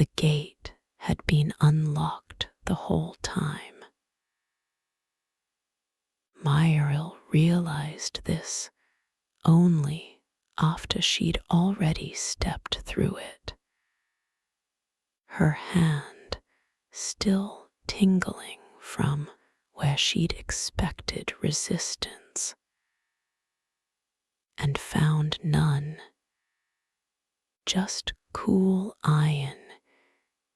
The gate had been unlocked the whole time. Myril realized this only after she'd already stepped through it, her hand still tingling from where she'd expected resistance, and found none, just cool iron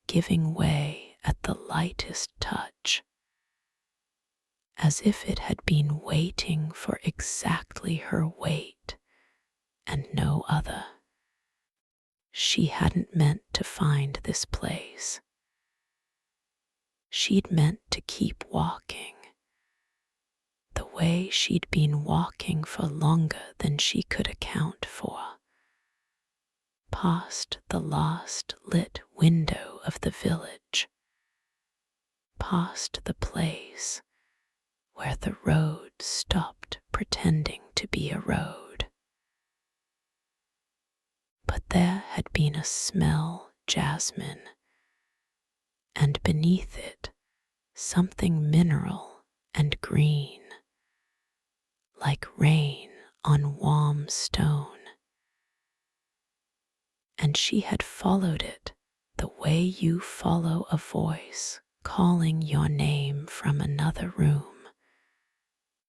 giving way at the lightest touch, as if it had been waiting for exactly her weight and no other. She hadn't meant to find this place. She'd meant to keep walking, the way she'd been walking for longer than she could account for, past the last lit window of the village, past the place where the road stopped pretending to be a road. But there had been a smell jasmine, and beneath it something mineral and green, like rain on warm stone. And she had followed it the way you follow a voice calling your name from another room,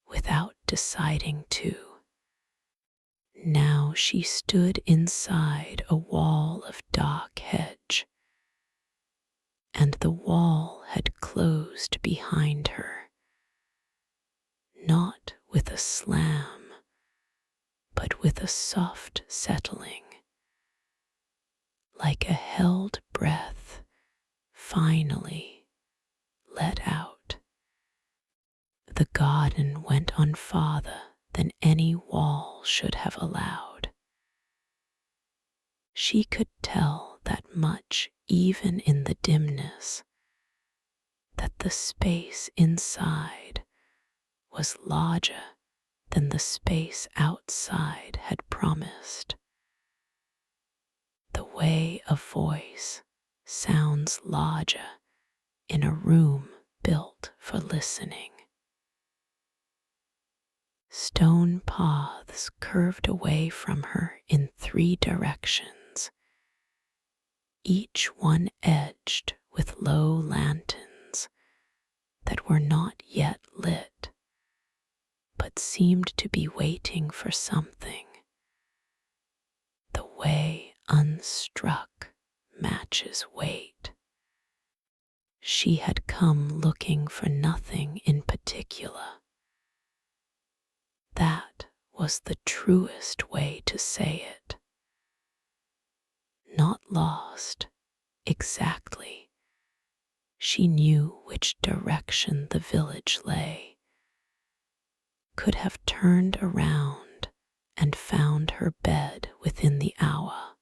without deciding to. Now she stood inside a wall of dark hedge, and the wall had closed behind her, not with a slam, but with a soft settling, like a held breath finally let out. The garden went on farther than any wall should have allowed. She could tell that much even in the dimness, that the space inside was larger than the space outside had promised. The way a voice sounds larger in a room built for listening. Stone paths curved away from her in 3 directions, each one edged with low lanterns that were not yet lit, but seemed to be waiting for something. The way unstruck matches wait. She had come looking for nothing in particular. That was the truest way to say it. Not lost, exactly. She knew which direction the village lay, could have turned around and found her bed within the hour.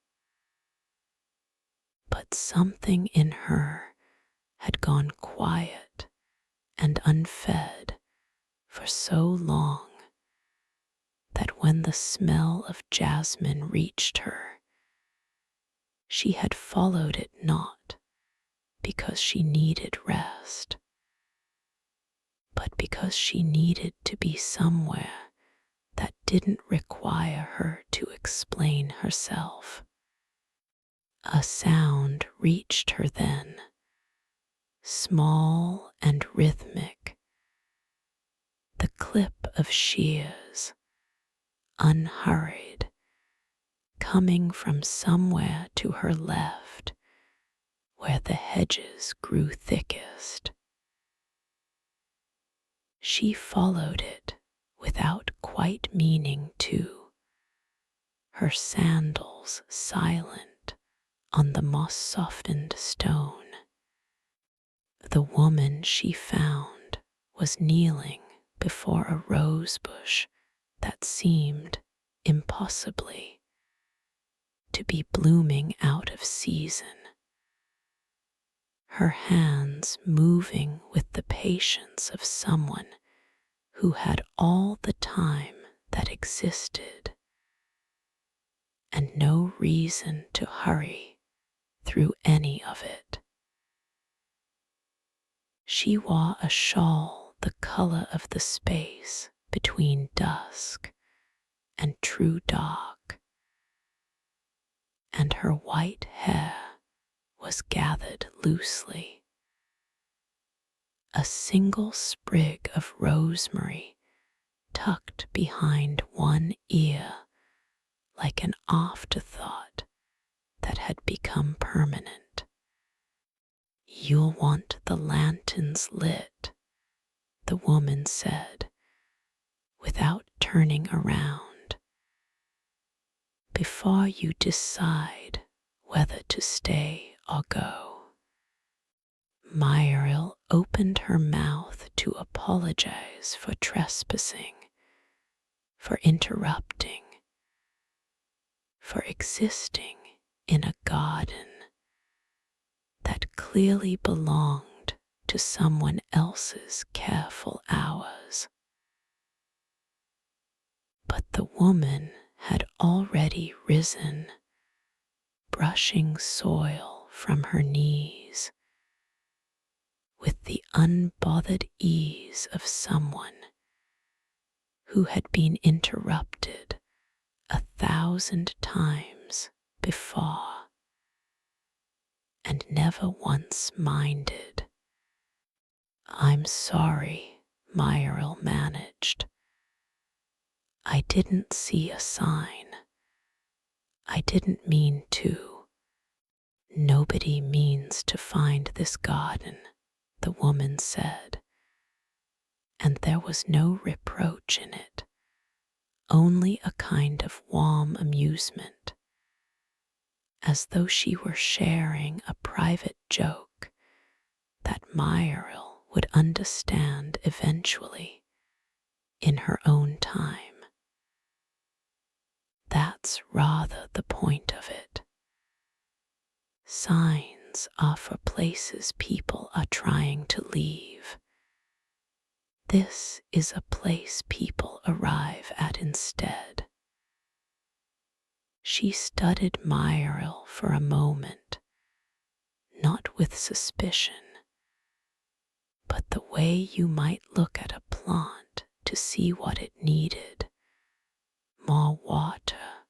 But something in her had gone quiet and unfed for so long that when the smell of jasmine reached her, she had followed it not because she needed rest, but because she needed to be somewhere that didn't require her to explain herself. A sound reached her then, small and rhythmic, the clip of shears, unhurried, coming from somewhere to her left where the hedges grew thickest. She followed it without quite meaning to, her sandals silent on the moss-softened stone. The woman she found was kneeling before a rose bush that seemed, impossibly, to be blooming out of season, her hands moving with the patience of someone who had all the time that existed and no reason to hurry through any of it. She wore a shawl the color of the space between dusk and true dark, and her white hair was gathered loosely. A single sprig of rosemary tucked behind one ear like an afterthought that had become permanent. "You'll want the lanterns lit," the woman said, without turning around, "before you decide whether to stay or go." Muriel opened her mouth to apologize for trespassing, for interrupting, for existing in a garden that clearly belonged to someone else's careful hours. But the woman had already risen, brushing soil from her knees with the unbothered ease of someone who had been interrupted 1,000 times before and never once minded. "I'm sorry," Muriel managed. "I didn't see a sign. I didn't mean to." "Nobody means to find this garden," the woman said, and there was no reproach in it, only a kind of warm amusement, as though she were sharing a private joke that Muriel would understand eventually in her own time. That's rather the point of it. Signs are for places people are trying to leave. This is a place people arrive at instead. She studied Muriel for a moment, not with suspicion, but the way you might look at a plant to see what it needed: more water,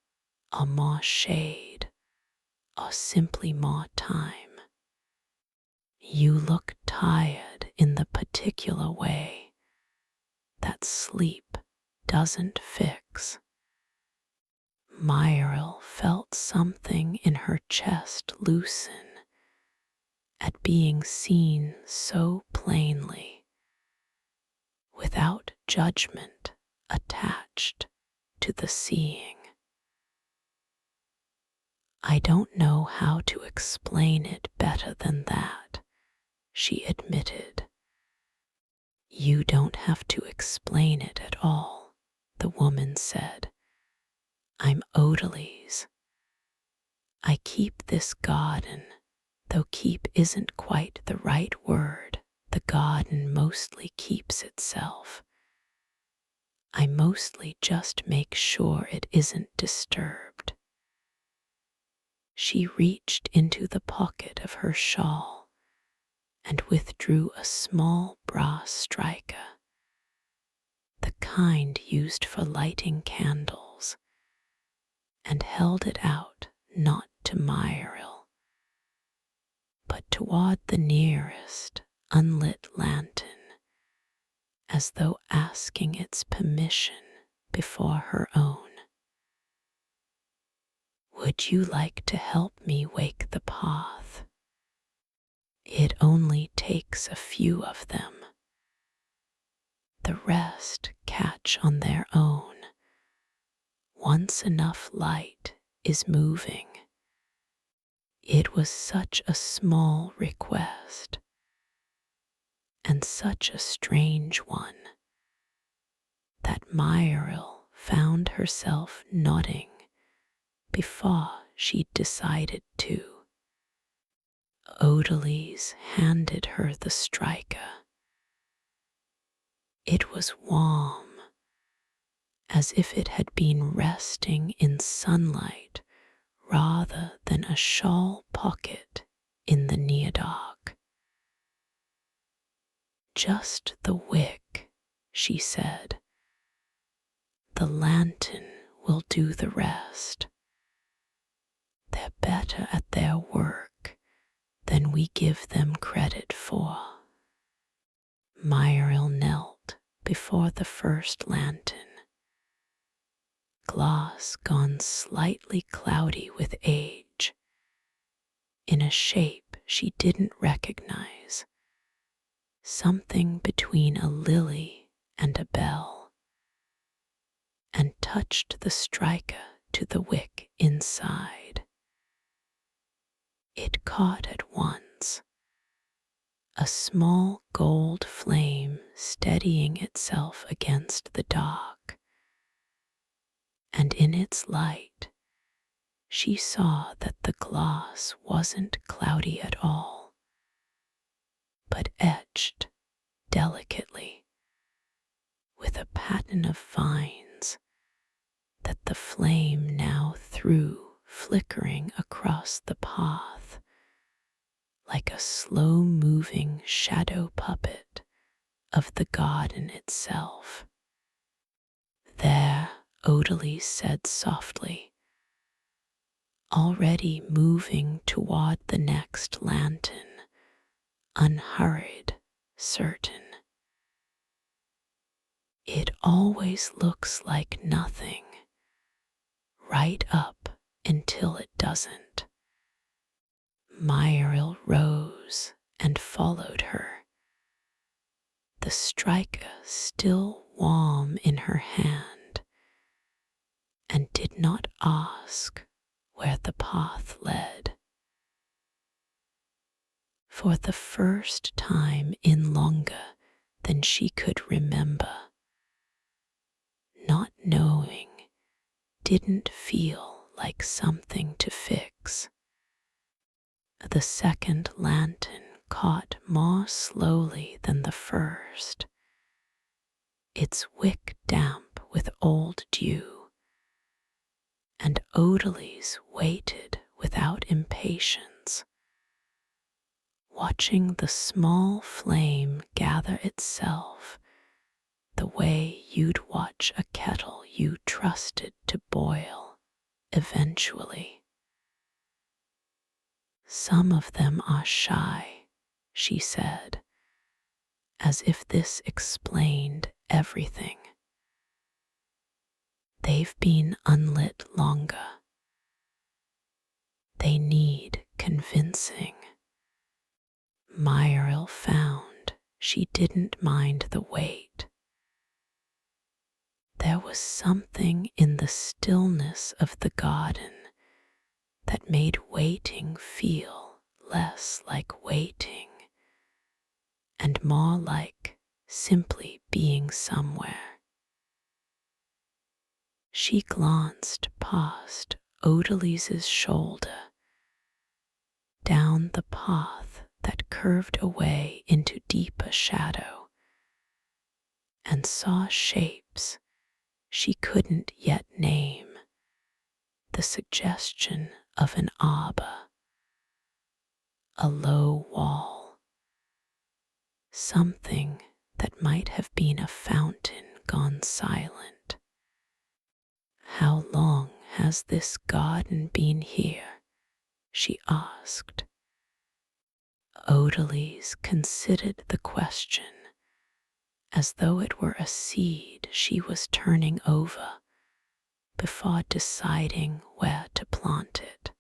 or more shade, or simply more time. "You look tired in the particular way that sleep doesn't fix." Muriel felt something in her chest loosen at being seen so plainly, without judgment attached to the seeing. "I don't know how to explain it better than that," she admitted. "You don't have to explain it at all," the woman said. "I'm Odalise. I keep this garden, though keep isn't quite the right word. The garden mostly keeps itself. I mostly just make sure it isn't disturbed." She reached into the pocket of her shawl and withdrew a small brass striker, the kind used for lighting candles, and held it out not to Muriel, but toward the nearest unlit lantern, as though asking its permission before her own. "Would you like to help me wake the path? It only takes a few of them. The rest catch on their own once enough light is moving." It was such a small request, and such a strange one, that Muriel found herself nodding before she'd decided to. Odalise handed her the striker. It was warm, as if it had been resting in sunlight rather than a shawl pocket in the near dark. Just the wick, she said. The lantern will do the rest. They're better at their work than we give them credit for. Myrill knelt before the first lantern, glass gone slightly cloudy with age, in a shape she didn't recognize, something between a lily and a bell, and touched the striker to the wick inside. It caught at once, a small gold flame steadying itself against the dark, and in its light she saw that the glass wasn't cloudy at all, but etched delicately with a pattern of vines that the flame now threw flickering across the path like a slow-moving shadow puppet of the garden itself. There, Odalise said softly, already moving toward the next lantern, unhurried, certain. It always looks like nothing, right up until it doesn't. Myrill rose and followed her, the striker still warm in her hand, and did not ask where the path led. For the first time in longer than she could remember, not knowing didn't feel like something to fix. The second lantern caught more slowly than the first, its wick damp with old dew, and Odalise waited without impatience, watching the small flame gather itself the way you'd watch a kettle you trusted to boil eventually. Some of them are shy, she said, as if this explained everything. They've been unlit longer. They need convincing. Myrill found she didn't mind the wait. There was something in the stillness of the garden that made waiting feel less like waiting and more like simply being somewhere. She glanced past Odalise's shoulder, down the path that curved away into deeper shadow, and saw shapes she couldn't yet name, the suggestion of an arbor, a low wall, something that might have been a fountain gone silent. How long has this garden been here? She asked. Odalise considered the question as though it were a seed she was turning over before deciding where to plant it.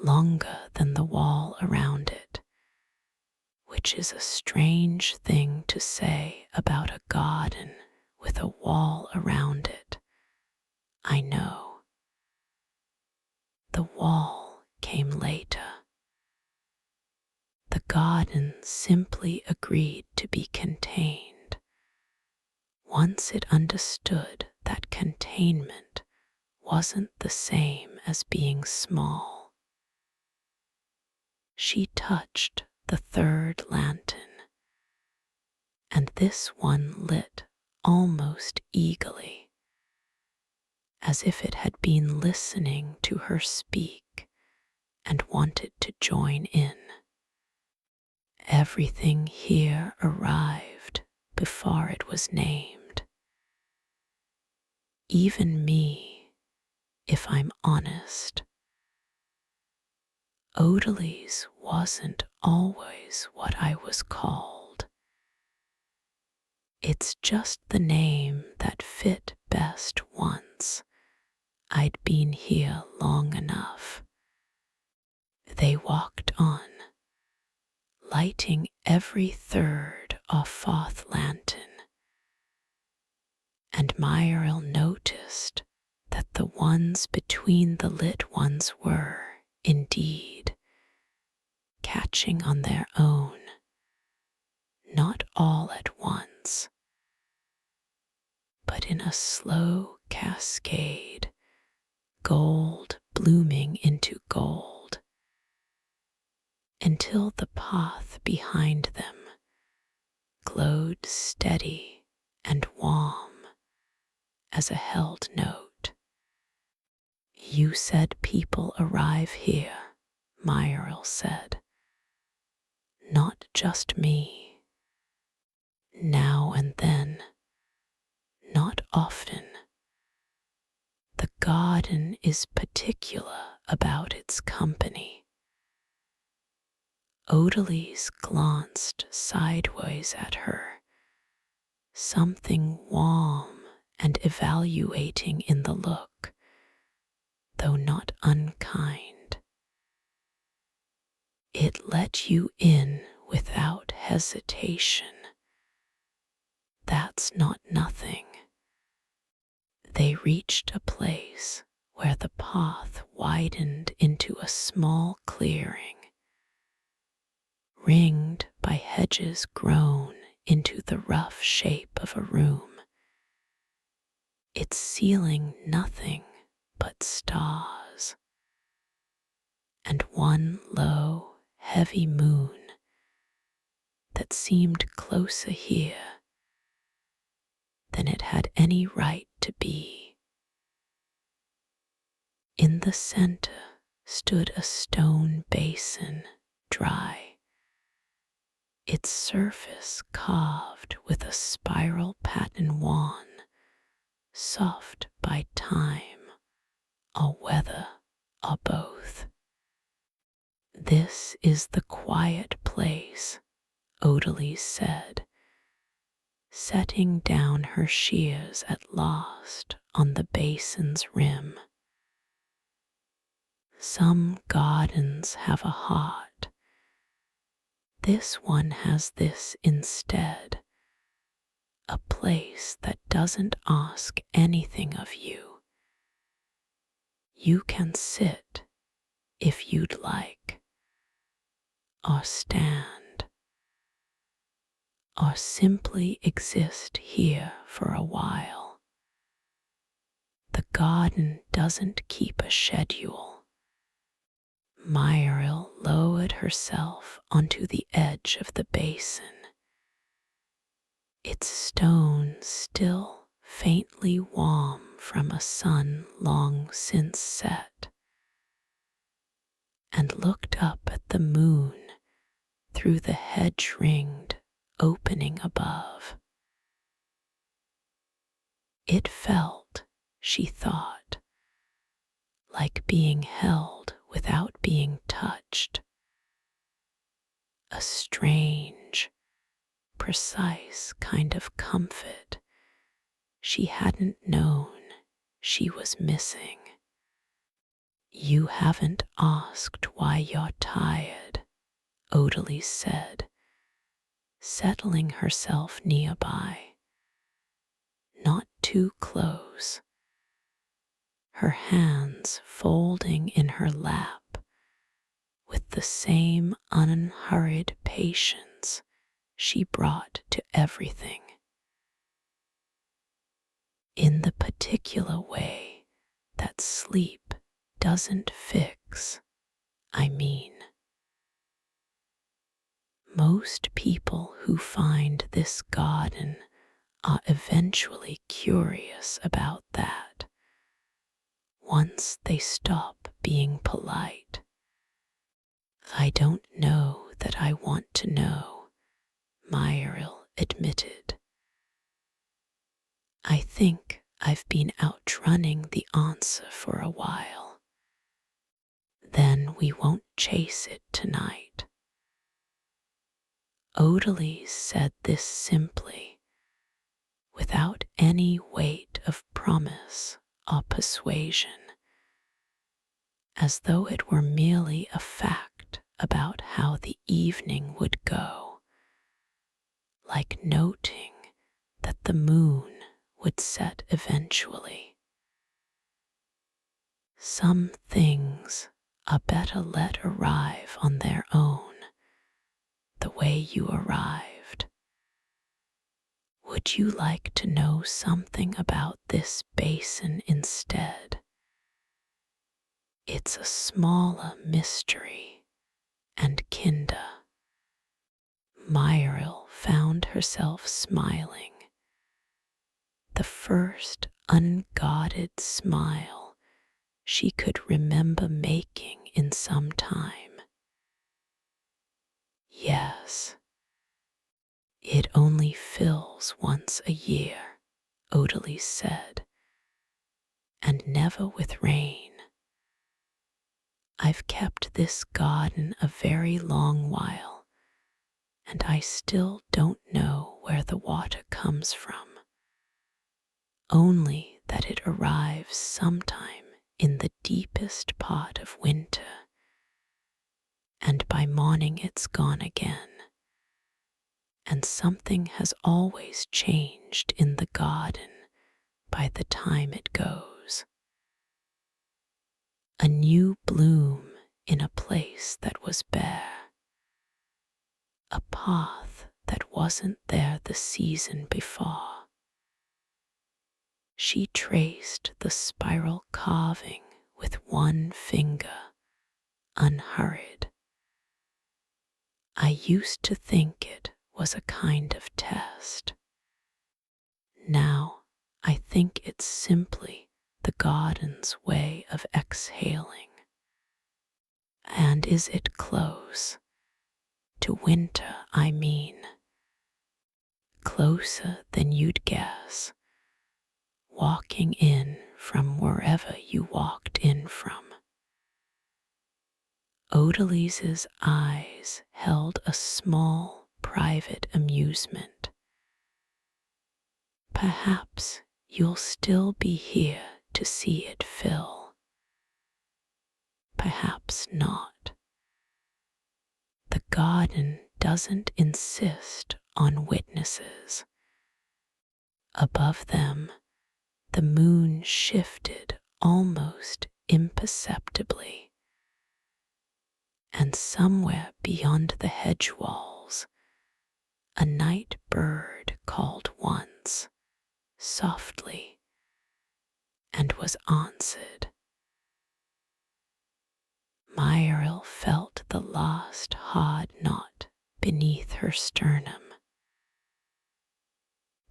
Longer than the wall around it, which is a strange thing to say about a garden with a wall around it, I know. The wall came later. The garden simply agreed to be contained once it understood that containment wasn't the same as being small. She touched the third lantern, and this one lit almost eagerly, as if it had been listening to her speak and wanted to join in. Everything here arrived before it was named. Even me, if I'm honest. Odalise wasn't always what I was called. It's just the name that fit best once I'd been here long enough. They walked on, lighting every third of fourth lantern, and Muriel noticed that the ones between the lit ones were, indeed, catching on their own, not all at once, but in a slow cascade, gold blooming into gold, until the path behind them glowed steady and warm as a held note. You said people arrive here, Muriel said. Not just me. Now and then, not often. The garden is particular about its company. Odalise glanced sideways at her, something warm and evaluating in the look, though not unkind. It let you in without hesitation. That's not nothing. They reached a place where the path widened into a small clearing, ringed by hedges grown into the rough shape of a room, its ceiling nothing but stars, and one low, heavy moon that seemed closer here than it had any right to be. In the center stood a stone basin, dry, its surface carved with a spiral pattern worn, soft by time or weather or both. This is the quiet place, Odalise said, setting down her shears at last on the basin's rim. Some gardens have a heart. This one has this instead, a place that doesn't ask anything of you. You can sit if you'd like, or stand, or simply exist here for a while. The garden doesn't keep a schedule. Muriel lowered herself onto the edge of the basin, its stone still faintly warm from a sun long since set, and looked up at the moon through the hedge-ringed opening above. It felt, she thought, like being held without being touched. A strange, precise kind of comfort she hadn't known she was missing. You haven't asked why you're tired, Odalise said, settling herself nearby. Not too close, her hands folding in her lap with the same unhurried patience she brought to everything. In the particular way that sleep doesn't fix, I mean. Most people who find this garden are eventually curious about that, once they stop being polite. I don't know that I want to know, Myril admitted. I think I've been outrunning the answer for a while. Then we won't chase it tonight. Odalise said this simply, without any weight of promise or persuasion, as though it were merely a fact about how the evening would go, like noting that the moon would set eventually. Some things are better let arrive on their own, the way you arrived. Would you like to know something about this basin instead? It's a smaller mystery, and Kinda. Myril found herself smiling, the first unguarded smile she could remember making in some time. Yes, it only fills once a year, Odalise said, and never with rain. I've kept this garden a very long while, and I still don't know where the water comes from, only that it arrives sometime in the deepest part of winter, and by morning it's gone again, and something has always changed in the garden by the time it goes. A new bloom in a place that was bare, a path that wasn't there the season before. She traced the spiral carving with one finger, unhurried. I used to think it was a kind of test. Now I think it's simply the garden's way of exhaling. And is it close? To winter, I mean. Closer than you'd guess, walking in from wherever you walked in from. Odalise's eyes held a small, private amusement. Perhaps you'll still be here to see it fill. Perhaps not. The garden doesn't insist on witnesses. Above them, the moon shifted almost imperceptibly, and somewhere beyond the hedge walls, a night bird called once, softly, and was answered. Myril felt the last hard knot beneath her sternum,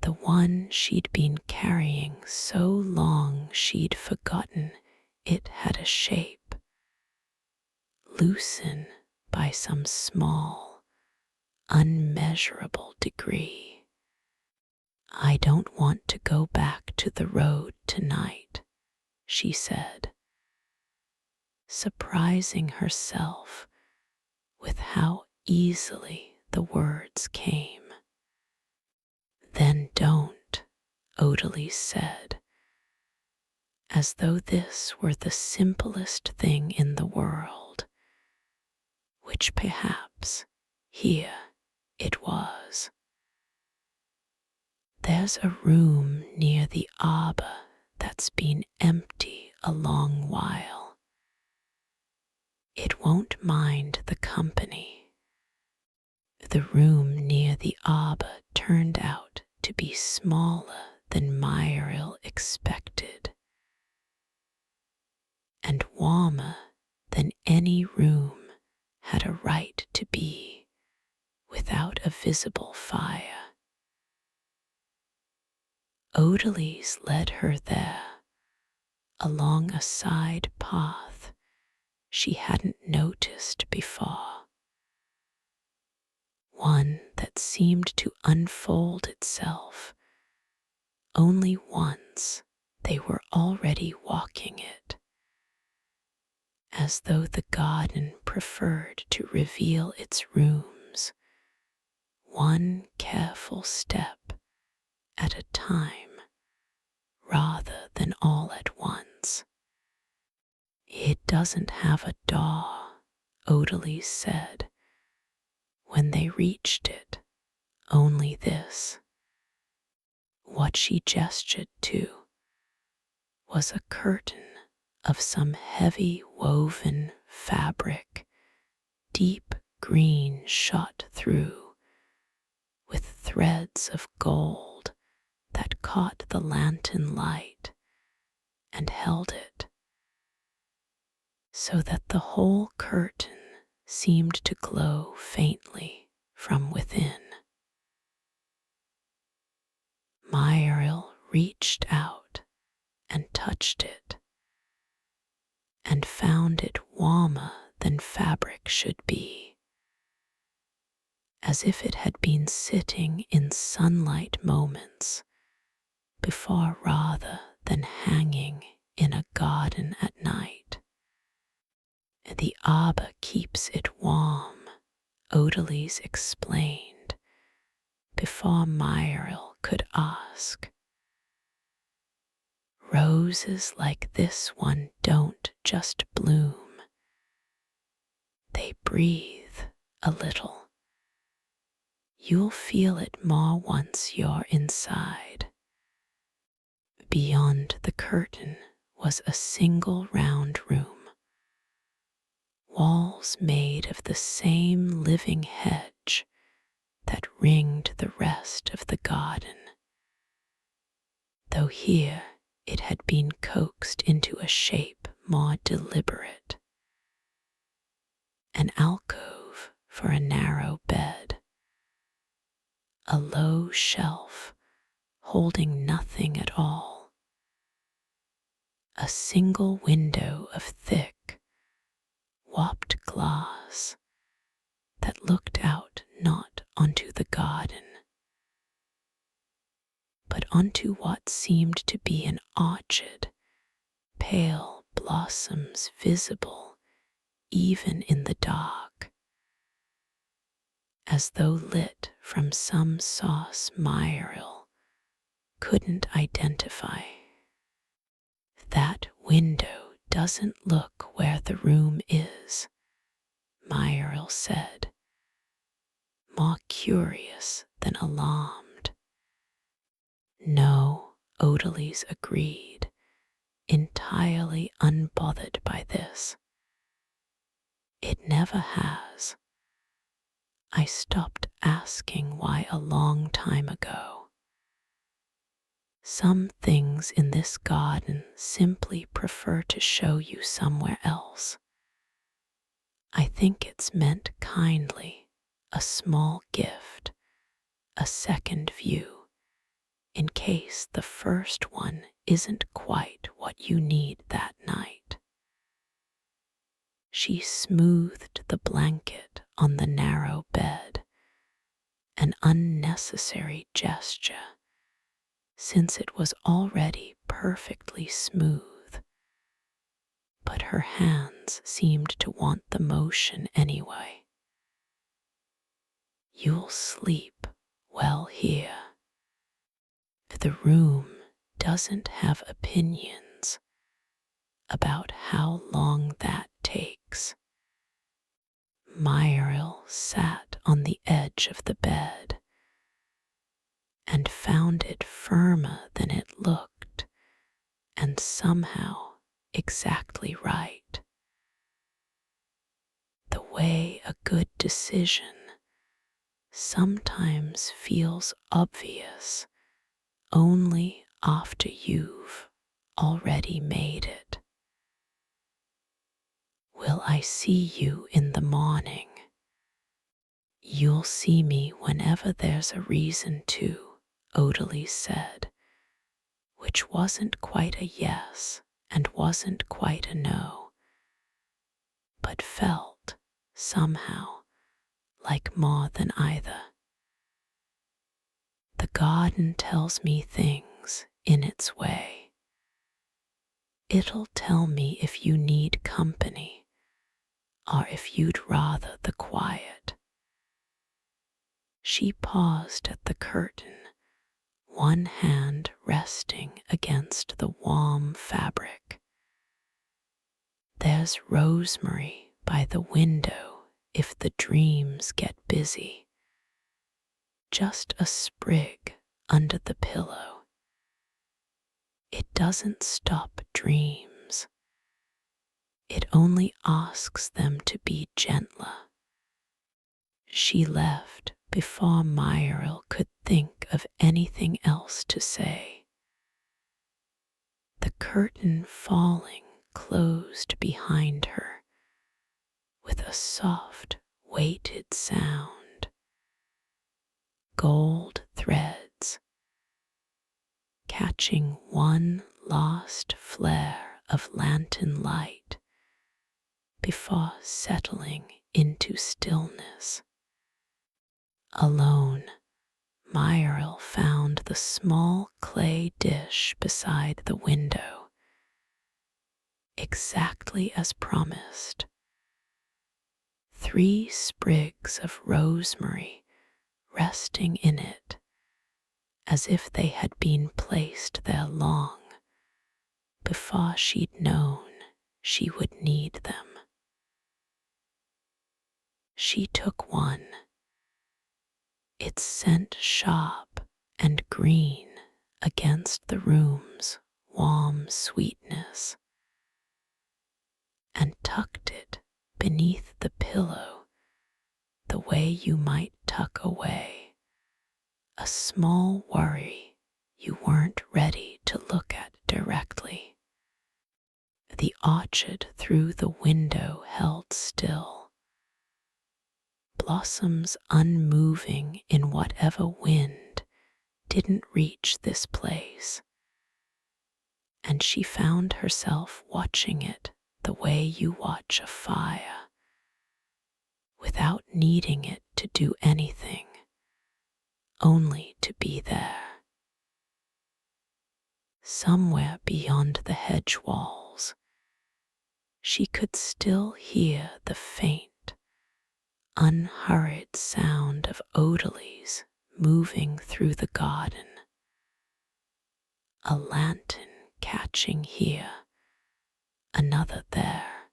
the one she'd been carrying so long she'd forgotten it had a shape, loosen by some small, unmeasurable degree. I don't want to go back to the road tonight, she said, surprising herself with how easily the words came. Then don't, Odalise said, as though this were the simplest thing in the world, which perhaps here it was. There's a room near the arbor that's been empty a long while. It won't mind the company. The room near the arbor turned out to be smaller than Myril expected, and warmer than any room had a right to be without a visible fire. Odalise led her there, along a side path she hadn't noticed before, one that seemed to unfold itself only once they were already walking it, as though the garden preferred to reveal its rooms one careful step at a time rather than all at once. "It doesn't have a door," Odalise said when they reached it, "only this." What she gestured to was a curtain of some heavy woven fabric, deep green shot through with threads of gold that caught the lantern light and held it, so that the whole curtain seemed to glow faintly from within. Muriel reached out and touched it, and found it warmer than fabric should be, as if it had been sitting in sunlight moments before rather than hanging in a garden at night. "The arbor keeps it warm," Odalise explained before Muriel could ask. "Roses like this one don't just bloom. They breathe a little. You'll feel it more once you're inside." Beyond the curtain was a single round room, walls made of the same living hedge that ringed the rest of the garden, though here it had been coaxed into a shape more deliberate. An alcove for a narrow bed, a low shelf holding nothing at all, a single window of thick, warped glass that looked out not onto the garden, but onto what seemed to be an orchard, pale blossoms visible even in the dark, as though lit from some source Muriel couldn't identify. "That window doesn't look where the room is," Muriel said, more curious than alarmed. "No," Odalise agreed, entirely unbothered by this. "It never has. I stopped asking why a long time ago. Some things in this garden simply prefer to show you somewhere else. I think it's meant kindly, a small gift, a second view, in case the first one isn't quite what you need that night." She smoothed the blanket on the narrow bed, an unnecessary gesture, since it was already perfectly smooth, but her hands seemed to want the motion anyway. "You'll sleep well here. The room doesn't have opinions about how long that takes." Muriel sat on the edge of the bed and found it firmer than it looked, and somehow exactly right. The way a good decision sometimes feels obvious only after you've already made it. "Will I see you in the morning?" "You'll see me whenever there's a reason to," Odalise said, which wasn't quite a yes and wasn't quite a no, but felt, somehow, like more than either. The garden tells me things in its way. It'll tell me if you need company or if you'd rather the quiet. She paused at the curtain, one hand resting against the warm fabric. There's rosemary by the window if the dreams get busy. Just a sprig under the pillow. It doesn't stop dreams. It only asks them to be gentler. She left before Myrill could think of anything else to say. The curtain falling closed behind her with a soft, weighted sound. Gold threads, catching one last flare of lantern light before settling into stillness. Alone, Myrill found the small clay dish beside the window, exactly as promised. 3 sprigs of rosemary resting in it, as if they had been placed there long before she'd known she would need them. She took one, its scent sharp and green against the room's warm sweetness, and tucked it beneath the pillow the way you might tuck away a small worry you weren't ready to look at directly. The orchard through the window held still, blossoms unmoving in whatever wind didn't reach this place, and she found herself watching it the way you watch a fire, without needing it to do anything, only to be there. Somewhere beyond the hedge walls, she could still hear the faint, unhurried sound of odalisques moving through the garden. A lantern catching here, another there.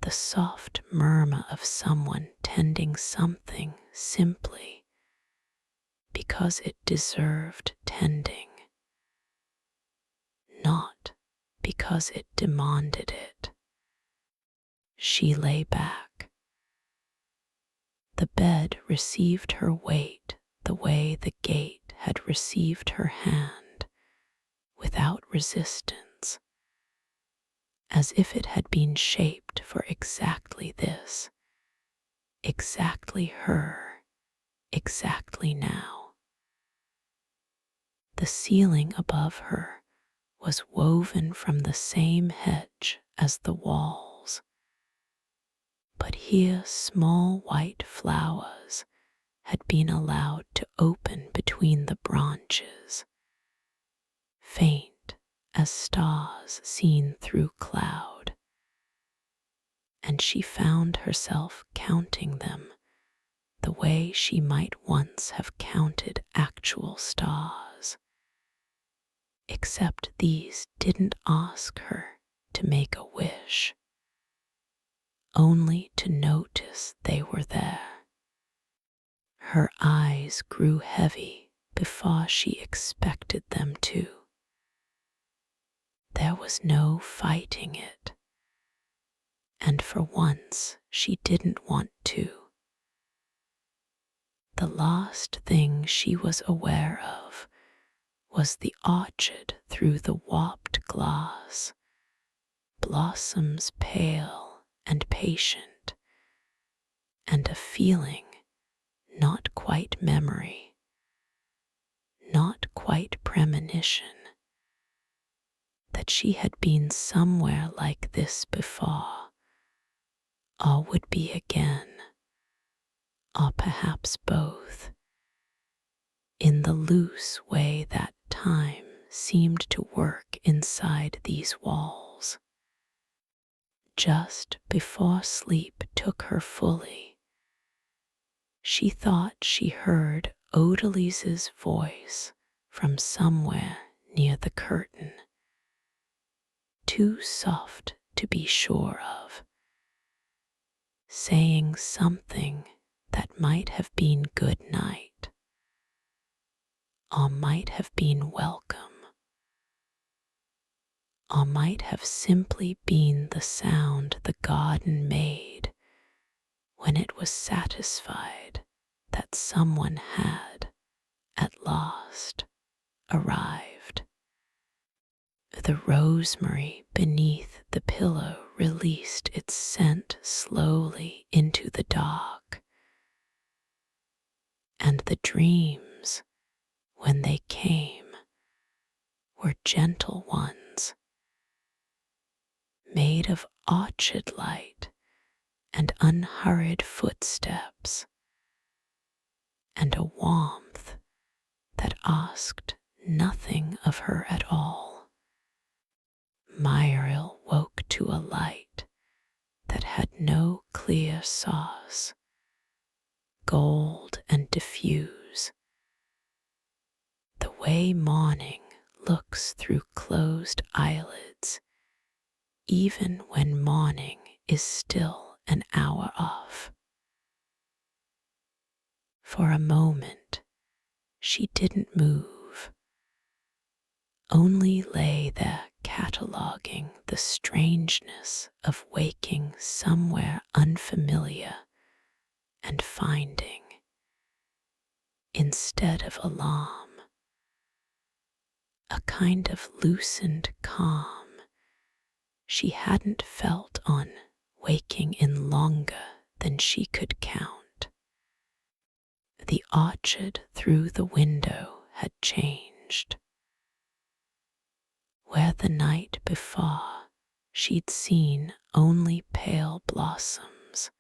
The soft murmur of someone tending something simply because it deserved tending, not because it demanded it. She lay back. The bed received her weight the way the gate had received her hand, without resistance, as if it had been shaped for exactly this, exactly her, exactly now. The ceiling above her was woven from the same hedge as the walls, but here small white flowers had been allowed to open between the branches, faint as stars seen through cloud, and she found herself counting them the way she might once have counted actual stars, except these didn't ask her to make a wish, only to notice they were there. Her eyes grew heavy before she expected them to. There was no fighting it, and for once she didn't want to. The last thing she was aware of was the orchard through the warped glass, blossoms pale and patient, and a feeling not quite memory, not quite premonition, that she had been somewhere like this before, or would be again, or perhaps both, in the loose way that time seemed to work inside these walls. Just before sleep took her fully, she thought she heard Odalise's voice from somewhere near the curtain, too soft to be sure of, saying something that might have been good night, or might have been welcome, or might have simply been the sound the garden made when it was satisfied that someone had, at last, arrived. The rosemary beneath the pillow released its scent slowly into the dark, and the dreams, when they came, were gentle ones, made of orchard light and unhurried footsteps, and a warmth that asked nothing of her at all. Muriel woke to a light that had no clear source, gold and diffuse, the way morning looks through closed eyelids, even when morning is still an hour off. For a moment she didn't move, only lay there cataloguing the strangeness of waking somewhere unfamiliar and finding, instead of alarm, a kind of loosened calm she hadn't felt on waking in longer than she could count. The orchard through the window had changed. Where the night before she'd seen only pale blossoms,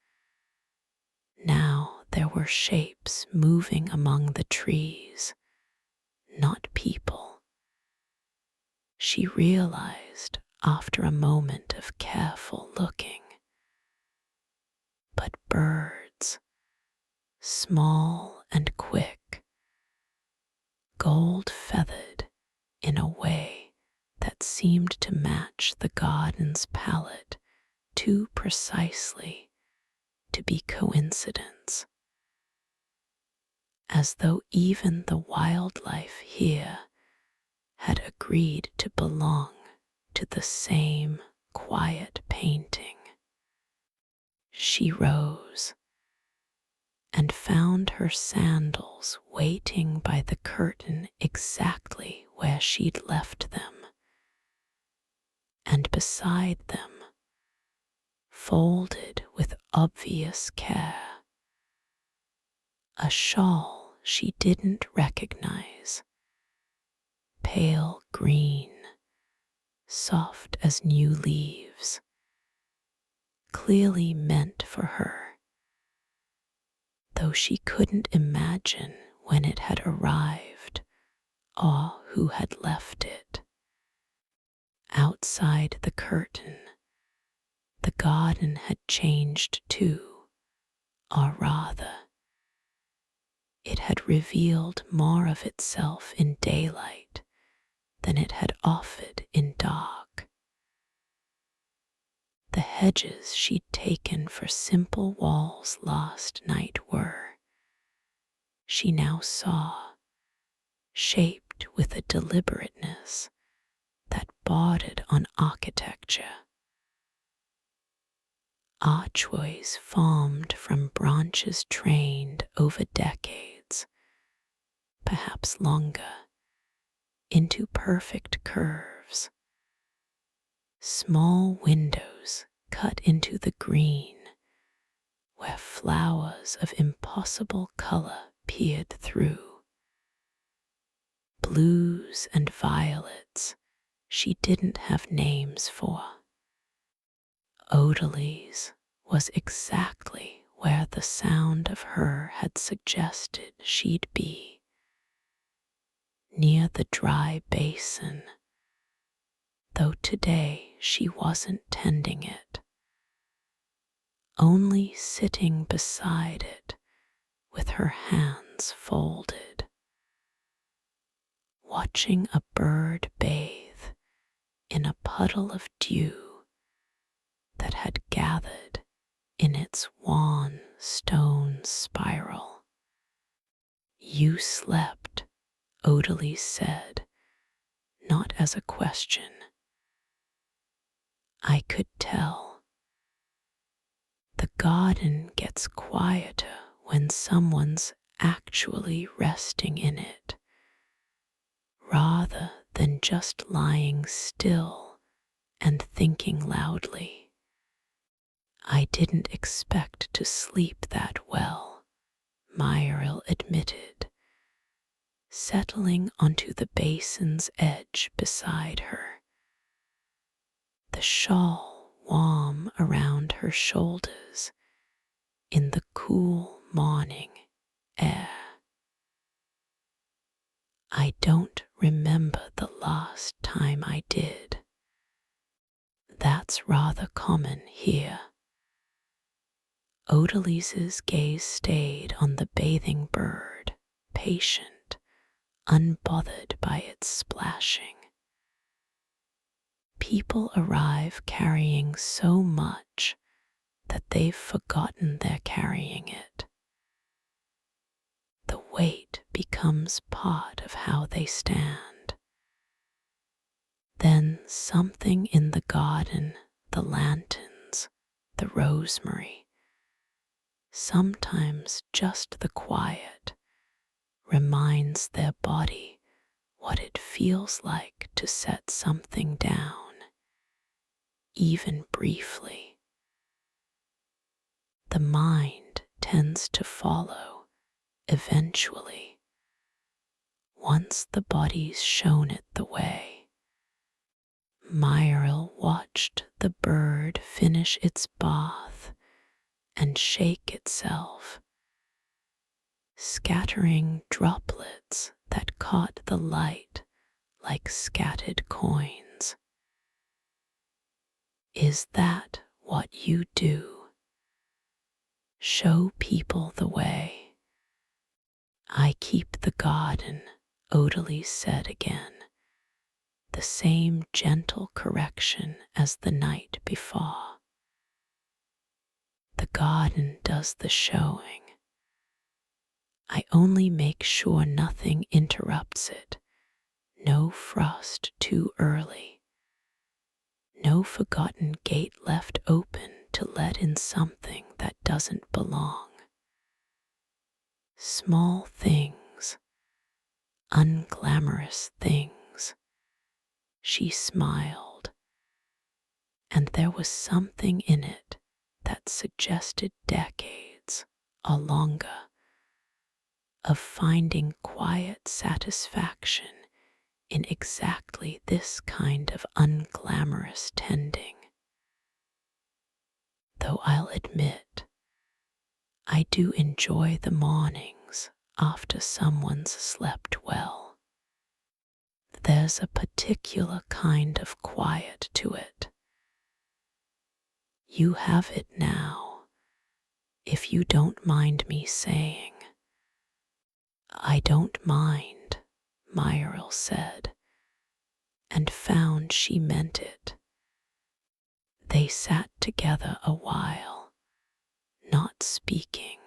now there were shapes moving among the trees, not people. She realized after a moment of careful looking, but birds, small and quick, gold feathered in a way that seemed to match the garden's palette too precisely to be coincidence, as though even the wildlife here had agreed to belong to the same quiet painting. She rose and found her sandals waiting by the curtain exactly where she'd left them, and beside them, folded with obvious care, a shawl she didn't recognize, pale green, soft as new leaves, clearly meant for her, though she couldn't imagine when it had arrived or who had left it. Outside the curtain, the garden had changed too, or rather, it had revealed more of itself in daylight than it had offered in dark. The hedges she'd taken for simple walls last night were, she now saw, shaped with a deliberateness that bordered on architecture. Archways formed from branches trained over decades, perhaps longer, into perfect curves. Small windows cut into the green, where flowers of impossible color peered through. Blues and violets she didn't have names for. Odalise was exactly where the sound of her had suggested she'd be, near the dry basin, though today she wasn't tending it, only sitting beside it with her hands folded, watching a bird bathe in a puddle of dew that had gathered in its wan stone spiral. You slept, Odalise said, not as a question. I could tell. The garden gets quieter when someone's actually resting in it, rather than just lying still and thinking loudly. I didn't expect to sleep that well, Myril admitted, settling onto the basin's edge beside her, the shawl warm around her shoulders in the cool morning air. I don't remember the last time I did. That's rather common here. Odalise's gaze stayed on the bathing bird, patient, unbothered by its splashing. People arrive carrying so much that they've forgotten they're carrying it. The weight becomes part of how they stand. Then something in the garden, the lanterns, the rosemary, sometimes just the quiet, reminds their body what it feels like to set something down, even briefly. The mind tends to follow eventually, once the body's shown it the way. Myril watched the bird finish its bath and shake itself, scattering droplets that caught the light like scattered coins. Is that what you do? Show people the way. I keep the garden, Odalise said again, the same gentle correction as the night before. The garden does the showing. I only make sure nothing interrupts it. No frost too early. No forgotten gate left open to let in something that doesn't belong. Small things, unglamorous things. She smiled, and there was something in it that suggested decades or longer of finding quiet satisfaction in exactly this kind of unglamorous tending. Though I'll admit, I do enjoy the mornings after someone's slept well. There's a particular kind of quiet to it. You have it now, if you don't mind me saying. I don't mind, Myril said, and found she meant it. They sat together a while, not speaking.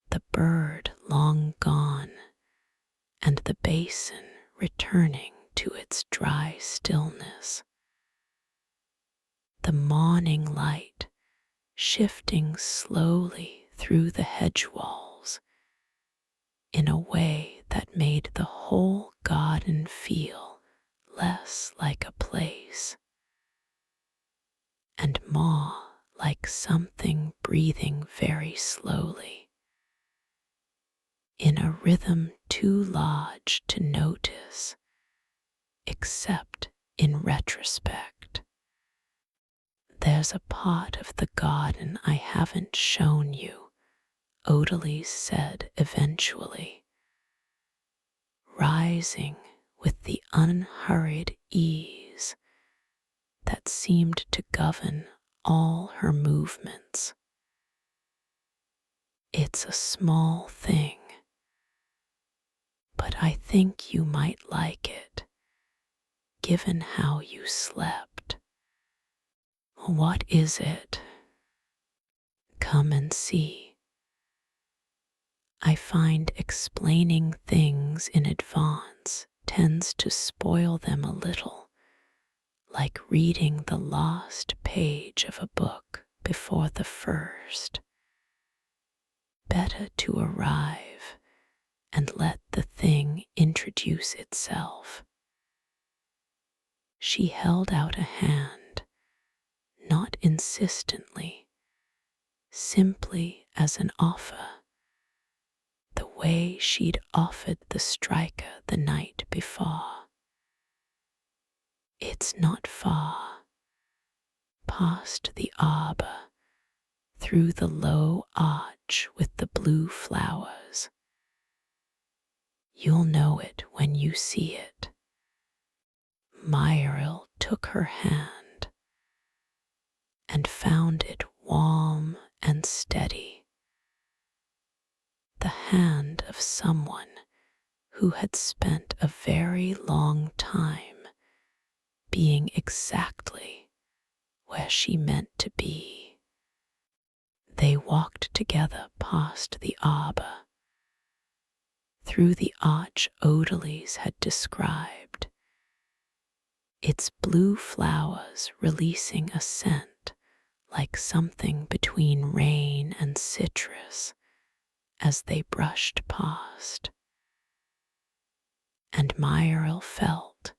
The bird long gone, and the basin returning to its dry stillness. The morning light shifting slowly through the hedge walls in a way that made the whole garden feel less like a place and more like something breathing very slowly, in a rhythm too large to notice, except in retrospect. There's a part of the garden I haven't shown you, Odalise said eventually, rising with the unhurried ease that seemed to govern all her movements. It's a small thing, but I think you might like it, given how you slept. What is it? Come and see. I find explaining things in advance tends to spoil them a little, like reading the last page of a book before the first. Better to arrive and let the thing introduce itself. She held out a hand, not insistently, simply as an offer, the way she'd offered the striker the night before. It's not far, past the arbor, through the low arch with the blue flowers. You'll know it when you see it. Myril took her hand and found it warm and steady, the hand of someone who had spent a very long time being exactly where she meant to be. They walked together past the arbor, through the arch Odalise had described, its blue flowers releasing a scent like something between rain and citrus as they brushed past. And Myril felt,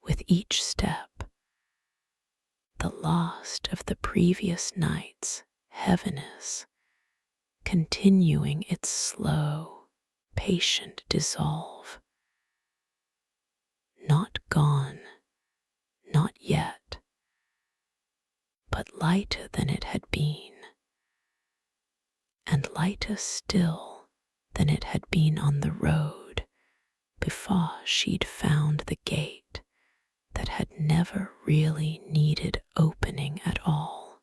with each step, the last of the previous night's heaviness continuing its slow, patient dissolve. Not gone, not yet, but lighter than it had been, and lighter still than it had been on the road before she'd found the gate that had never really needed opening at all.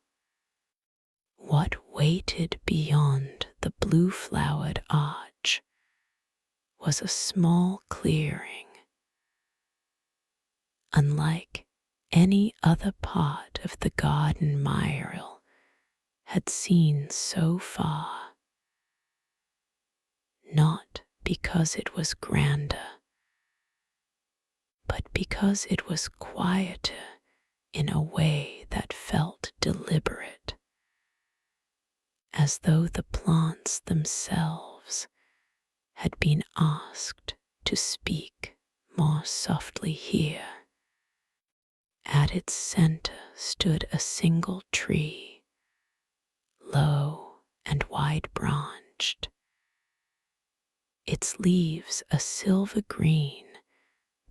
What waited beyond the blue-flowered arch was a small clearing, unlike any other part of the garden Myril had seen so far, not because it was grander, but because it was quieter in a way that felt deliberate, as though the plants themselves had been asked to speak more softly here. At its center stood a single tree, low and wide-branched, its leaves a silver green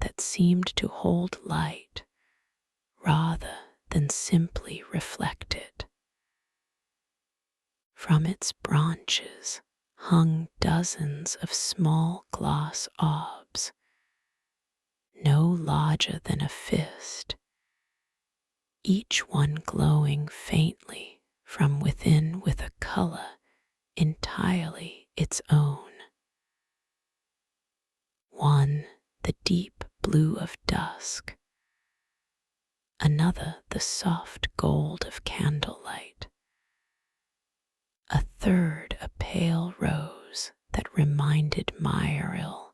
that seemed to hold light rather than simply reflect it. From its branches hung dozens of small glass orbs, no larger than a fist, each one glowing faintly from within with a color entirely its own. One the deep blue of dusk, another the soft gold of candlelight, a third a pale rose that reminded Myril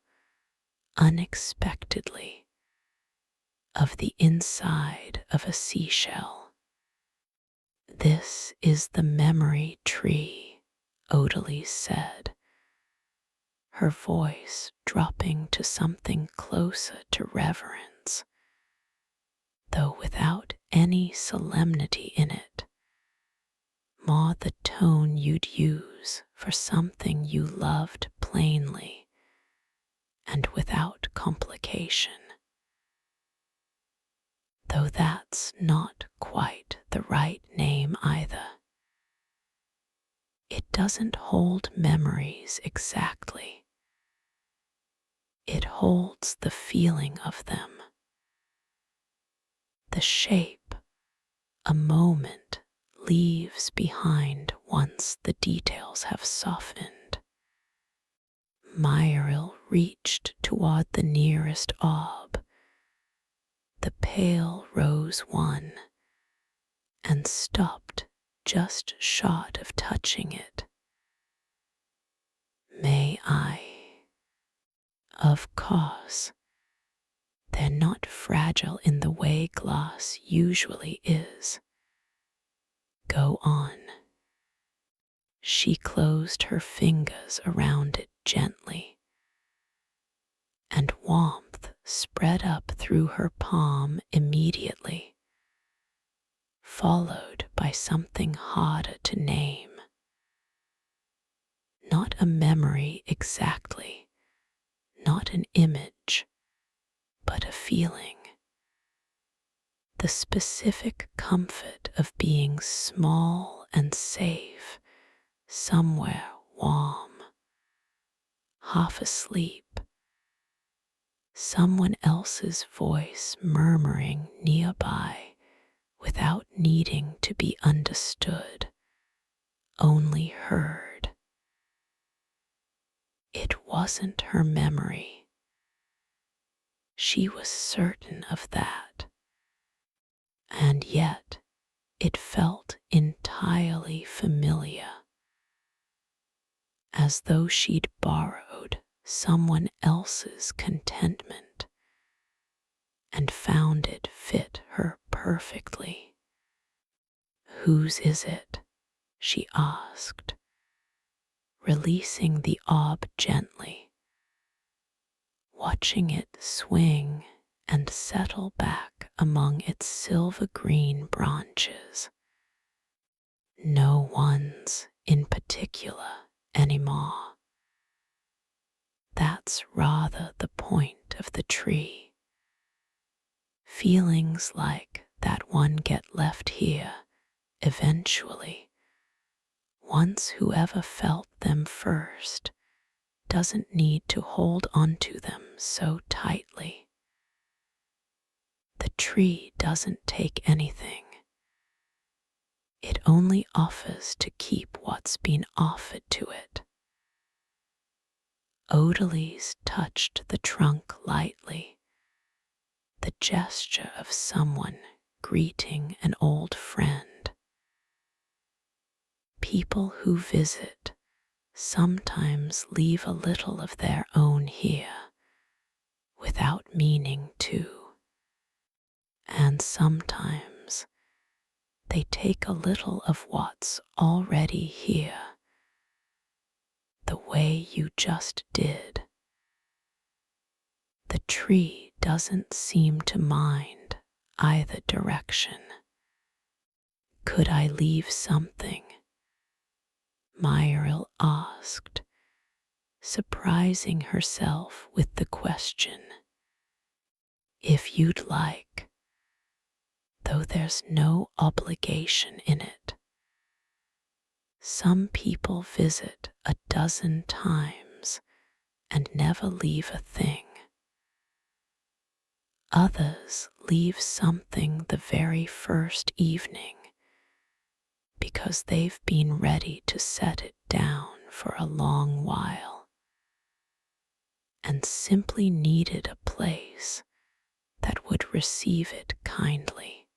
unexpectedly of the inside of a seashell. This is the memory tree, Odalise said, her voice dropping to something closer to reverence, though without any solemnity in it, more the tone you'd use for something you loved plainly and without complication. though that's not quite the right name either. It doesn't hold memories exactly. It holds the feeling of them, the shape a moment leaves behind once the details have softened. Myril reached toward the nearest orb, the pale rose one, and stopped just short of touching it. May I? Of course, they're not fragile in the way glass usually is. Go on. She closed her fingers around it gently, and warmth spread up through her palm immediately, followed by something harder to name. Not a memory exactly, not an image, but a feeling. The specific comfort of being small and safe, somewhere warm, half asleep, someone else's voice murmuring nearby without needing to be understood, only heard. It wasn't her memory. She was certain of that. And yet it felt entirely familiar, as though she'd borrowed someone else's contentment and found it fit her perfectly. Whose is it? She asked, releasing the orb gently, watching it swing and settle back among its silver-green branches. No one's in particular anymore. That's rather the point of the tree. Feelings like that one get left here eventually, once whoever felt them first doesn't need to hold onto them so tightly. The tree doesn't take anything. It only offers to keep what's been offered to it. Odalise touched the trunk lightly, the gesture of someone greeting an old friend. People who visit sometimes leave a little of their own here, without meaning to, and sometimes they take a little of what's already here, the way you just did. The tree doesn't seem to mind either direction. Could I leave something? Myril asked, surprising herself with the question. If you'd like, though there's no obligation in it. Some people visit a dozen times and never leave a thing. Others leave something the very first evening because they've been ready to set it down for a long while and simply needed a place that would receive it kindly.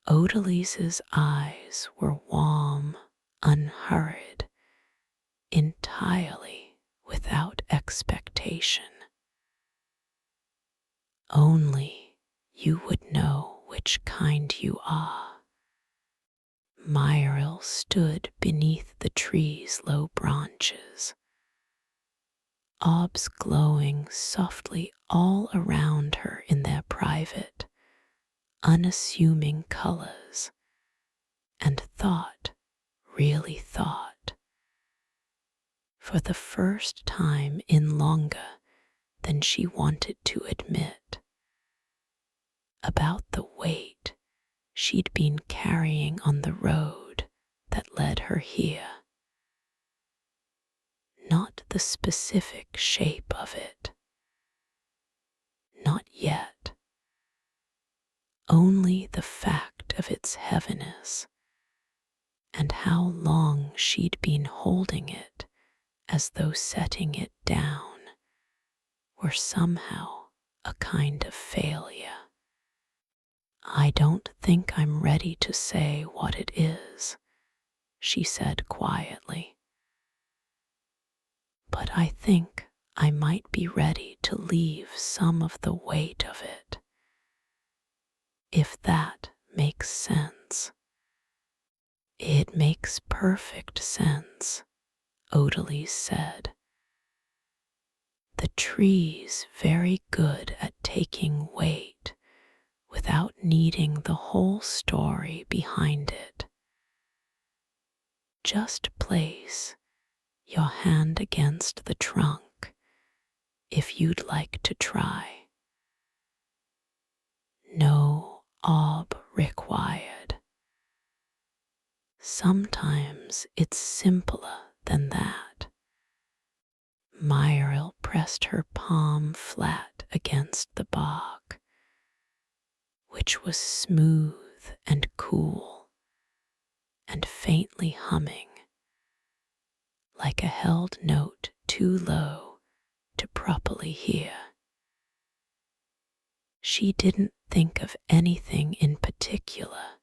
Odalise's eyes were warm, unhurried, entirely without expectation. Only you would know which kind you are. Myril stood beneath the tree's low branches, orbs glowing softly all around her in their private, unassuming colors, and thought, really thought, for the first time in longer than she wanted to admit. about the weight she'd been carrying on the road that led her here. Not the specific shape of it. Not yet. Only the fact of its heaviness and how long she'd been holding it as though setting it down were somehow a kind of failure. I don't think I'm ready to say what it is, she said quietly. But I think I might be ready to leave some of the weight of it, if that makes sense. It makes perfect sense, Odalise said. The tree's very good at taking weight without needing the whole story behind it. Just place your hand against the trunk if you'd like to try. No ob required. Sometimes it's simpler than that. Myril pressed her palm flat against the bark, which was smooth and cool and faintly humming, like a held note too low to properly hear. She didn't think of anything in particular,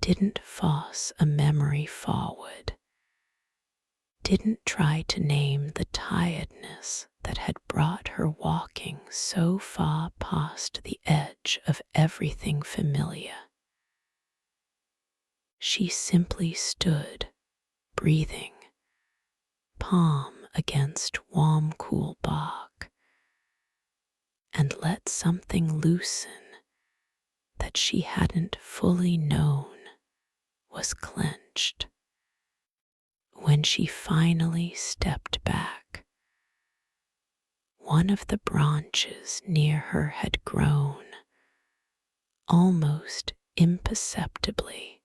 didn't force a memory forward, didn't try to name the tiredness that had brought her walking so far past the edge of everything familiar. She simply stood, breathing, palm against warm, cool bark, and let something loosen that she hadn't fully known was clenched. When she finally stepped back, one of the branches near her had grown, almost imperceptibly,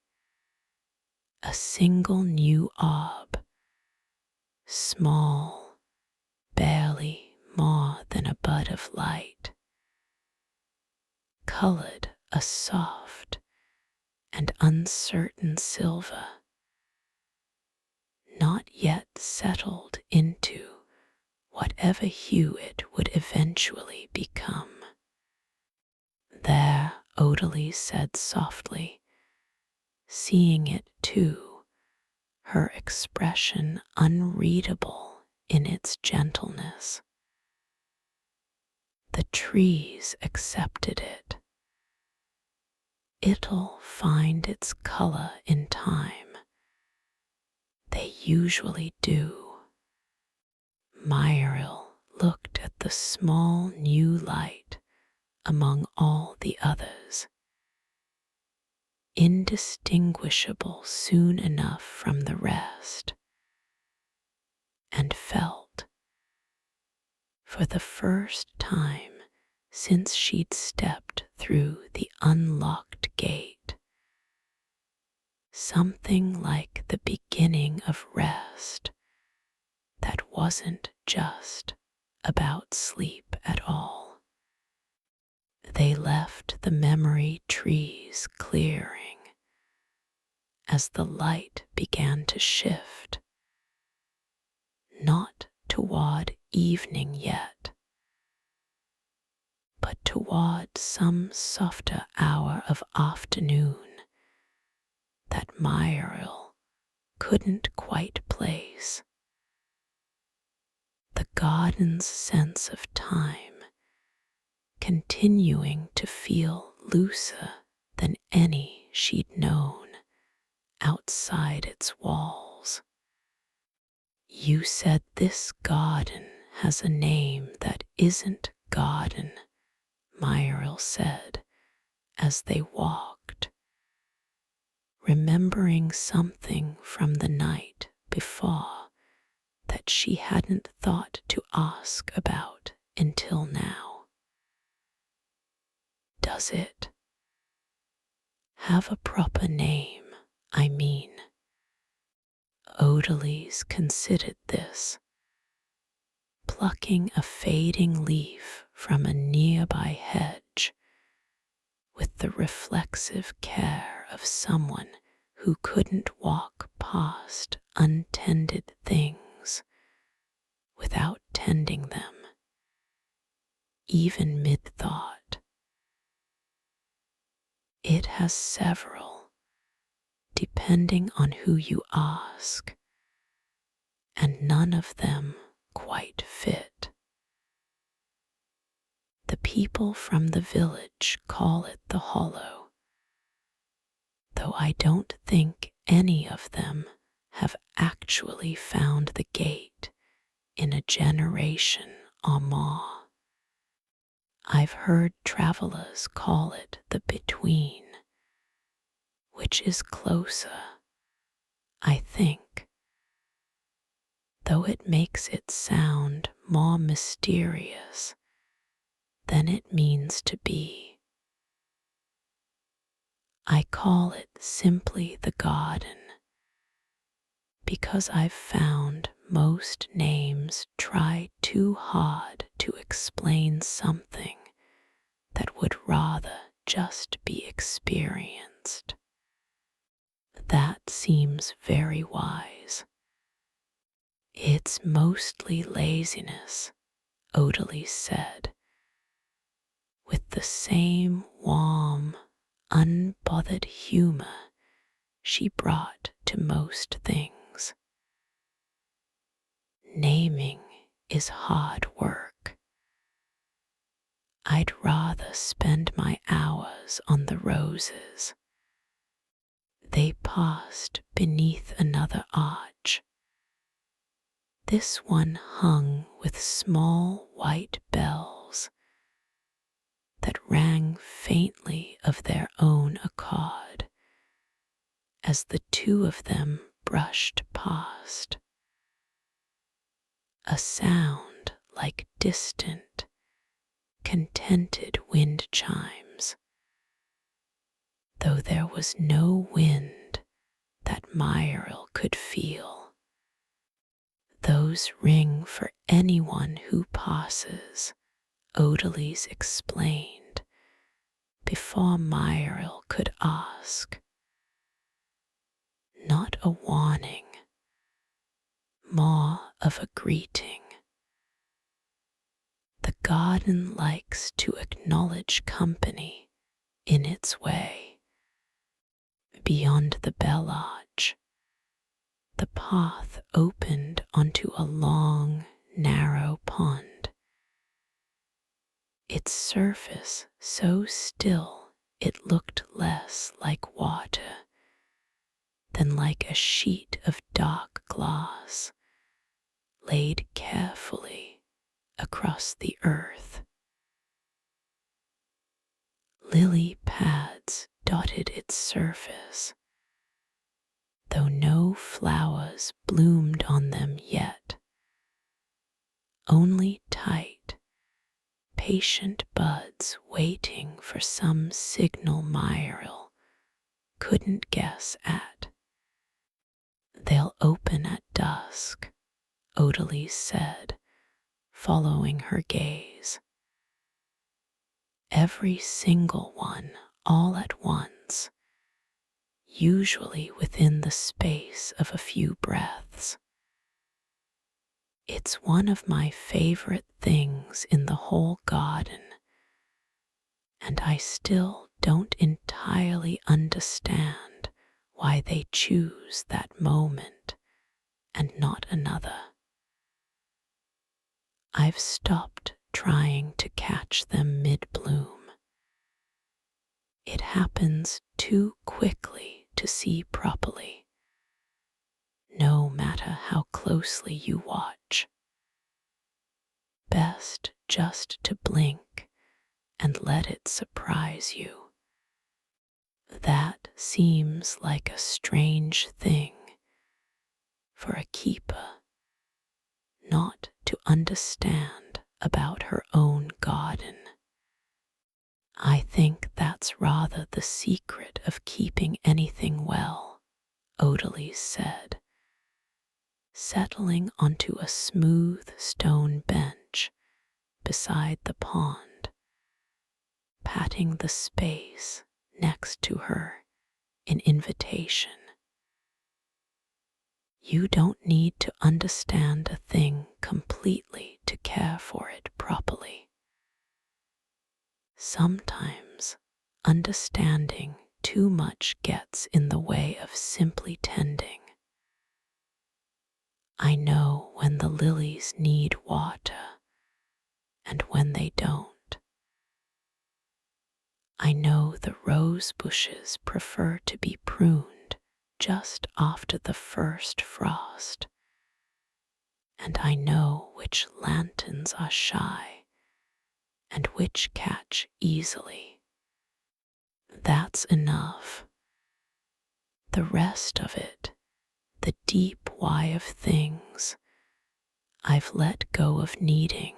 a single new orb, small, barely more than a bud of light, colored a soft and uncertain silver, not yet settled into whatever hue it would eventually become. There, Odalise said softly, seeing it too, her expression unreadable in its gentleness. The trees accepted it. It'll find its color in time. They usually do. Myril looked at the small new light among all the others, indistinguishable soon enough from the rest, and felt, for the first time since she'd stepped through the unlocked gate, something like the beginning of rest that wasn't just about sleep at all. They left the memory trees clearing as the light began to shift, not toward evening yet, but toward some softer hour of afternoon that Myril couldn't quite place. The garden's sense of time continuing to feel looser than any she'd known outside its walls. You said this garden has a name that isn't garden, Myril said as they walked, remembering something from the night before that she hadn't thought to ask about until now. does it? Have a proper name, I mean. Odalise considered this, plucking a fading leaf from a nearby hedge with the reflexive care of someone who couldn't walk past untended things without tending them, even mid-thought. It has several, depending on who you ask, and none of them quite fit. The people from the village call it the Hollow, though I don't think any of them have actually found the gate in a generation or more. I've heard travelers call it the Between, which is closer, I think, though it makes it sound more mysterious than it means to be. I call it simply the garden because I've found most names try too hard to explain something that would rather just be experienced. That seems very wise. It's mostly laziness, Odalise said, with the same warm, unbothered humor she brought to most things. Naming is hard work. I'd rather spend my hours on the roses. They passed beneath another arch. This one hung with small white bells that rang faintly of their own accord as the two of them brushed past. A sound like distant, contented wind chimes, though there was no wind that Myril could feel. Those ring for anyone who passes, Odalise explained, before Myril could ask. Not a warning, more of a greeting. The garden likes to acknowledge company in its way. Beyond the bell arch, the path opened onto a long, narrow pond. Its surface so still it looked less like water than like a sheet of dark glass laid carefully across the earth. Lily pads dotted its surface, though no flowers bloomed on them yet, only tight, patient buds waiting for some signal Myril couldn't guess at. They'll open at dusk, Odalise said, following her gaze. Every single one all at once, usually within the space of a few breaths. It's one of my favorite things in the whole garden, and I still don't entirely understand why they choose that moment and not another. I've stopped trying to catch them mid-bloom. It happens too quickly to see properly, no matter how closely you watch. Best just to blink and let it surprise you. That seems like a strange thing for a keeper not to understand about her own garden. I think that's rather the secret of keeping anything well, Odalise said, settling onto a smooth stone bench beside the pond, patting the space next to her in invitation. You don't need to understand a thing completely to care for it properly. Sometimes understanding too much gets in the way of simply tending. I know when the lilies need water and when they don't. I know the rose bushes prefer to be pruned just after the first frost, and I know which lanterns are shy and which catch easily. That's enough. The rest of it, the deep why of things, I've let go of needing.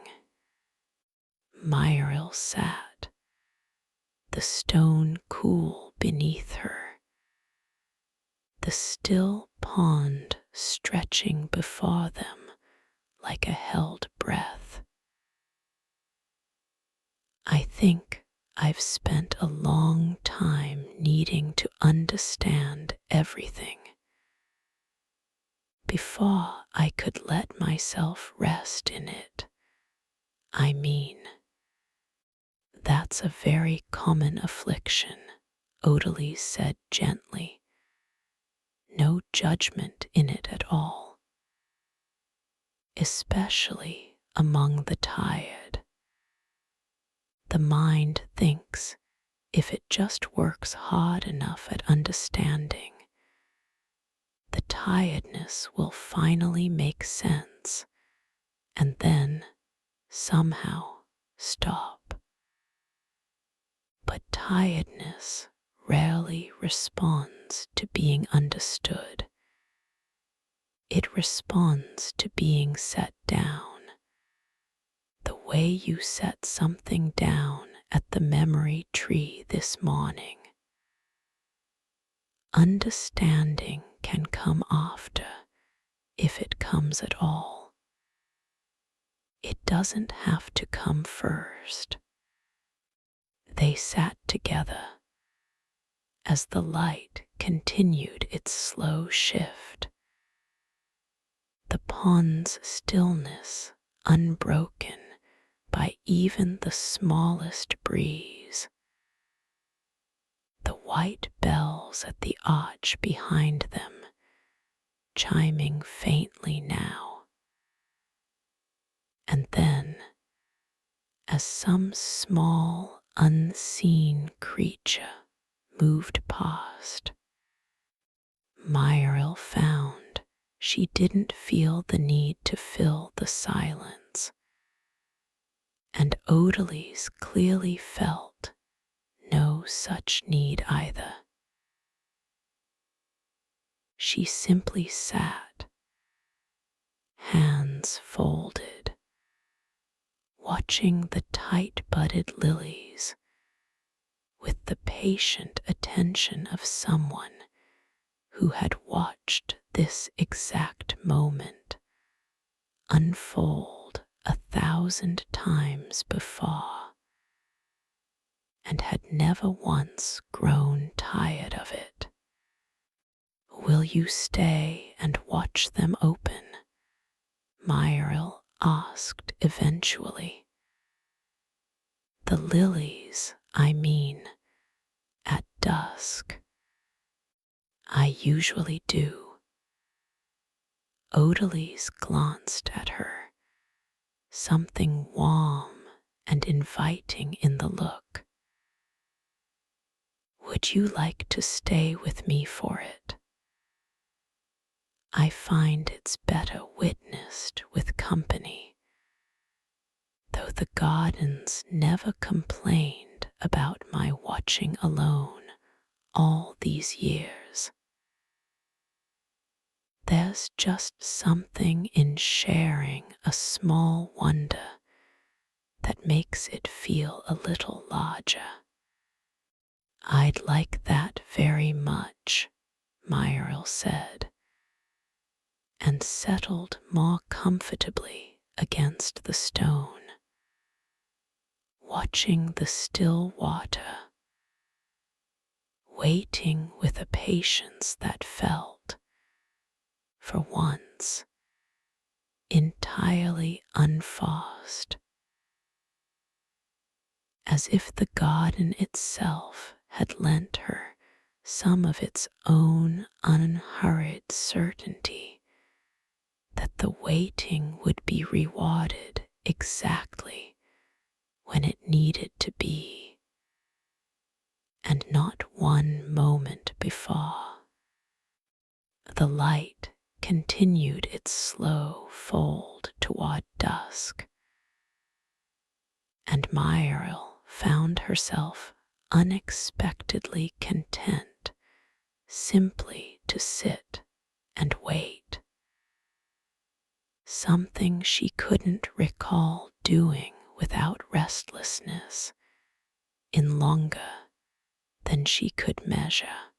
Myril sat, the stone cool beneath her, the still pond stretching before them like a held breath. I think I've spent a long time needing to understand everything before I could let myself rest in it. I mean, that's a very common affliction, Odalise said gently. No judgment in it at all, especially among the tired. The mind thinks if it just works hard enough at understanding, the tiredness will finally make sense and then somehow stop. But tiredness rarely responds to being understood. It responds to being set down, the way you set something down at the memory tree this morning. Understanding can come after, if it comes at all. It doesn't have to come first. They sat together as the light continued its slow shift. The pond's stillness unbroken by even the smallest breeze. The white bells at the arch behind them chiming faintly now. And then, as some small, unseen creature moved past, Myril found she didn't feel the need to fill the silence, and Odalise clearly felt no such need either. She simply sat, hands folded, watching the tight-budded lilies with the patient attention of someone who had watched this exact moment unfold 1,000 times before and had never once grown tired of it. Will you stay and watch them open? Myril asked eventually. The lilies, I mean, at dusk. I usually do. Odalise glanced at her, something warm and inviting in the look. Would you like to stay with me for it? I find it's better witnessed with company, though the gardens never complained about my watching alone all these years. There's just something in sharing a small wonder that makes it feel a little larger. "I'd like that very much," Myril said, and settled more comfortably against the stone, watching the still water, waiting with a patience that felt, for once, entirely unforced, as if the garden itself had lent her some of its own unhurried certainty that the waiting would be rewarded exactly when it needed to be, and not one moment before. The light continued its slow fold toward dusk, and Myril found herself unexpectedly content simply to sit and wait, something she couldn't recall doing without restlessness in longer than she could measure.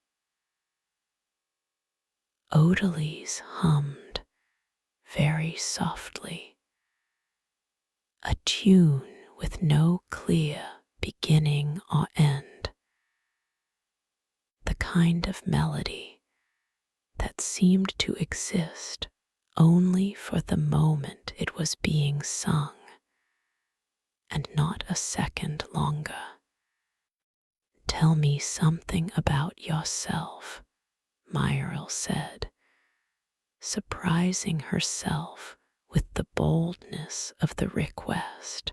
Odalise hummed very softly, a tune with no clear beginning or end, the kind of melody that seemed to exist only for the moment it was being sung, and not a second longer. "Tell me something about yourself," Myril said, surprising herself with the boldness of the request.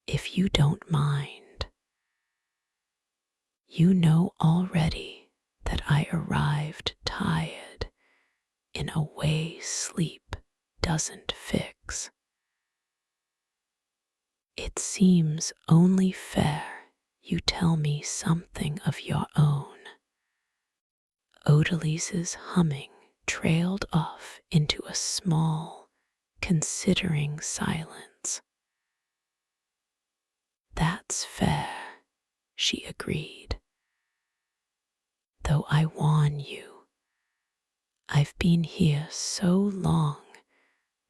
"If you don't mind. You know already that I arrived tired in a way sleep doesn't fix. It seems only fair you tell me something of your own." Odalise's humming trailed off into a small, considering silence. "That's fair," she agreed. "Though I warn you, I've been here so long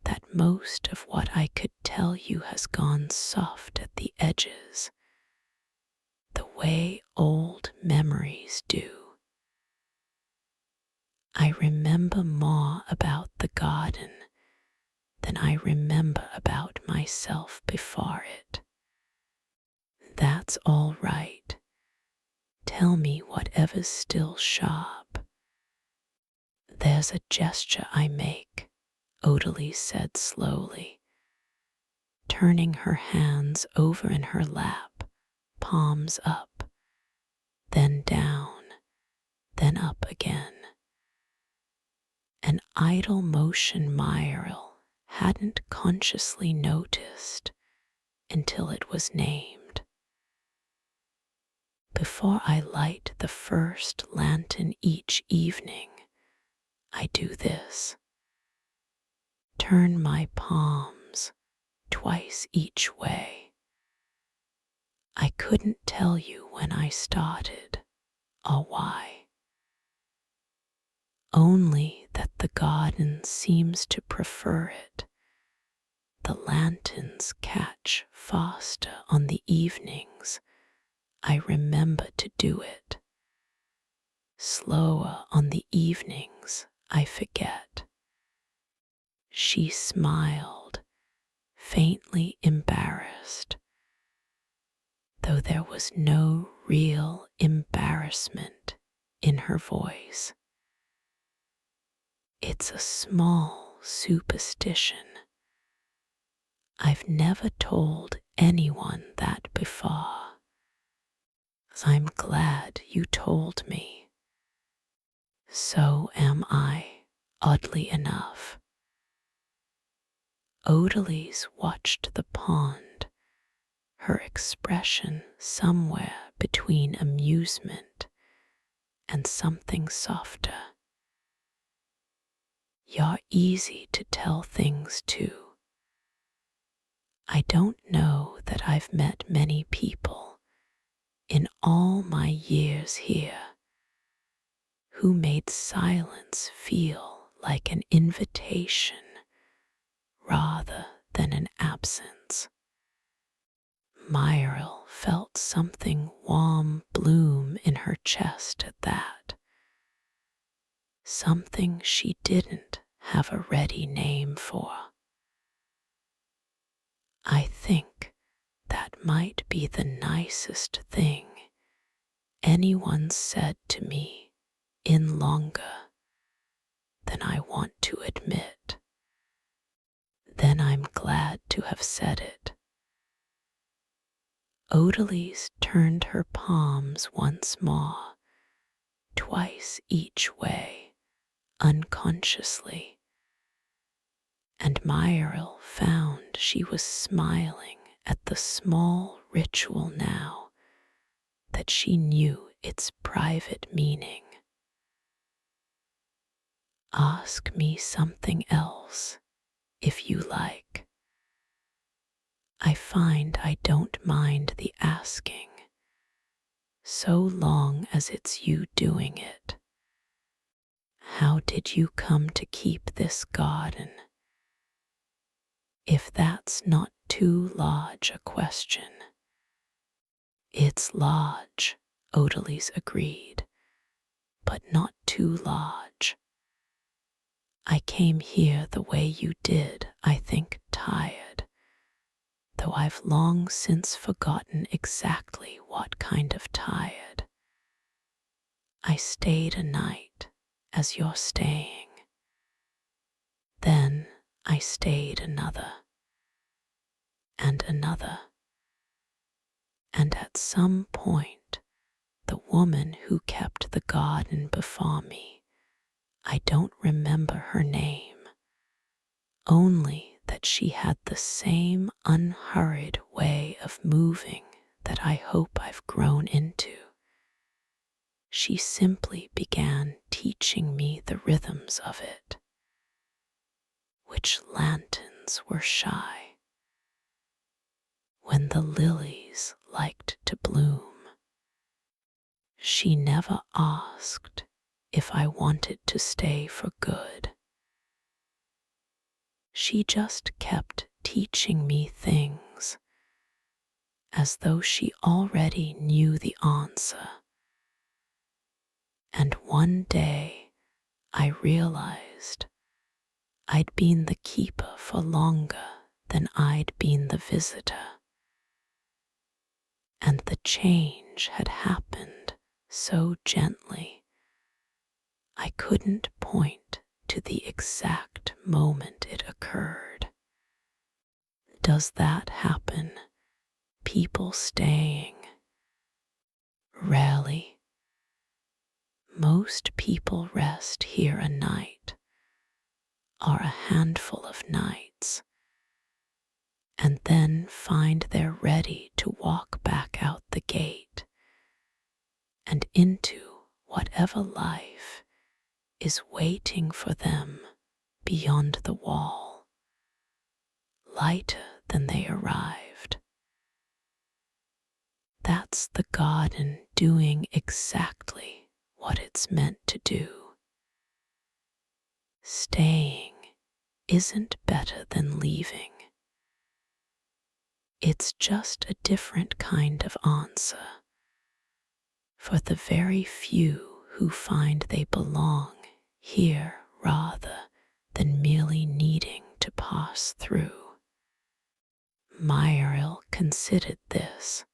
that most of what I could tell you has gone soft at the edges, the way old memories do. I remember more about the garden than I remember about myself before it. That's all right. Tell me whatever's still sharp." "There's a gesture I make," Odalise said slowly, turning her hands over in her lap, palms up, then down, then up again. An idle motion Myril hadn't consciously noticed until it was named. "Before I light the first lantern each evening, I do this. Turn my palms twice each way. I couldn't tell you when I started or why. Only that the garden seems to prefer it. The lanterns catch faster on the evenings I remember to do it. Slower on the evenings I forget." She smiled, faintly embarrassed, though there was no real embarrassment in her voice. "It's a small superstition. I've never told anyone that before. I'm glad you told me. So am I, oddly enough." Odalise watched the pond, her expression somewhere between amusement and something softer. "You're easy to tell things to. I don't know that I've met many people in all my years here who made silence feel like an invitation rather than an absence. Myril felt something warm bloom in her chest at that, something she didn't have a ready name for. I think that might be the nicest thing anyone said to me in longer than I want to admit. Then I'm glad to have said it. Odalise turned her palms once more, twice each way, unconsciously, and Myril found she was smiling at the small ritual now that she knew its private meaning. Ask me something else, if you like. I find I don't mind the asking, so long as it's you doing it. How did you come to keep this garden? If that's not too large a question. It's large, Odalise agreed, but not too large. I came here the way you did, I think, tired, though I've long since forgotten exactly what kind of tired. I stayed a night, as you're staying. Then I stayed another, and another, and at some point, the woman who kept the garden before me, I don't remember her name, only that she had the same unhurried way of moving that I hope I've grown into. She simply began teaching me the rhythms of it, which lanterns were shy, when the lilies liked to bloom. She never asked if I wanted to stay for good. She just kept teaching me things as though she already knew the answer. And one day I realized I'd been the keeper for longer than I'd been the visitor. And the change had happened so gently, I couldn't point to the exact moment it occurred. Does that happen? People staying? Rarely. Most people rest here a night, or a handful of nights, and then find they're ready to walk back out the gate and into whatever life is waiting for them beyond the wall, lighter than they arrived. That's the garden doing exactly what it's meant to do. Staying isn't better than leaving. It's just a different kind of answer for the very few who find they belong here rather than merely needing to pass through. Myril considered this,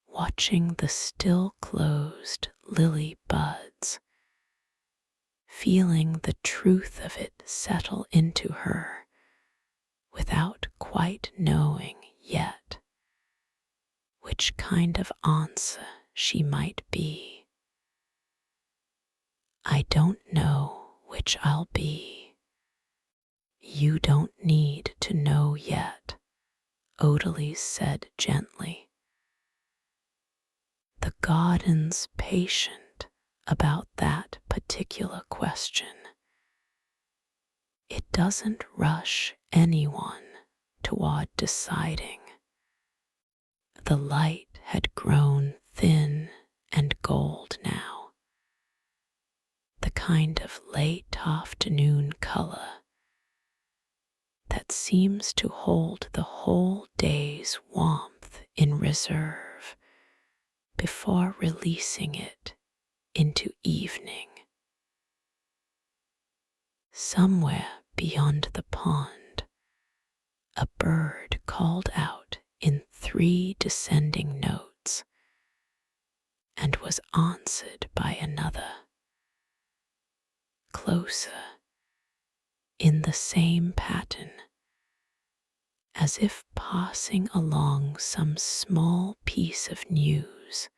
watching the still closed lily buds, feeling the truth of it settle into her without quite knowing yet which kind of answer she might be. I don't know which I'll be. You don't need to know yet, Odalise said gently. The garden's patient about that particular question. It doesn't rush anyone toward deciding. The light had grown thin and gold now, the kind of late afternoon color that seems to hold the whole day's warmth in reserve before releasing it into evening. Somewhere beyond the pond, a bird called out in 3 descending notes and was answered by another, closer, in the same pattern, as if passing along some small piece of news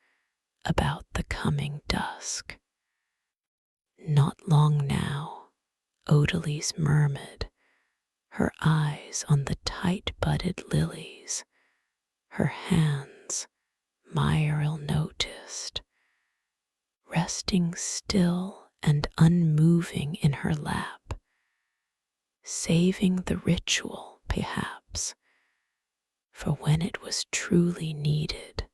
about the coming dusk. Not long now, Odalise murmured, her eyes on the tight-budded lilies, her hands, Myril noticed, resting still and unmoving in her lap, saving the ritual, perhaps, for when it was truly needed.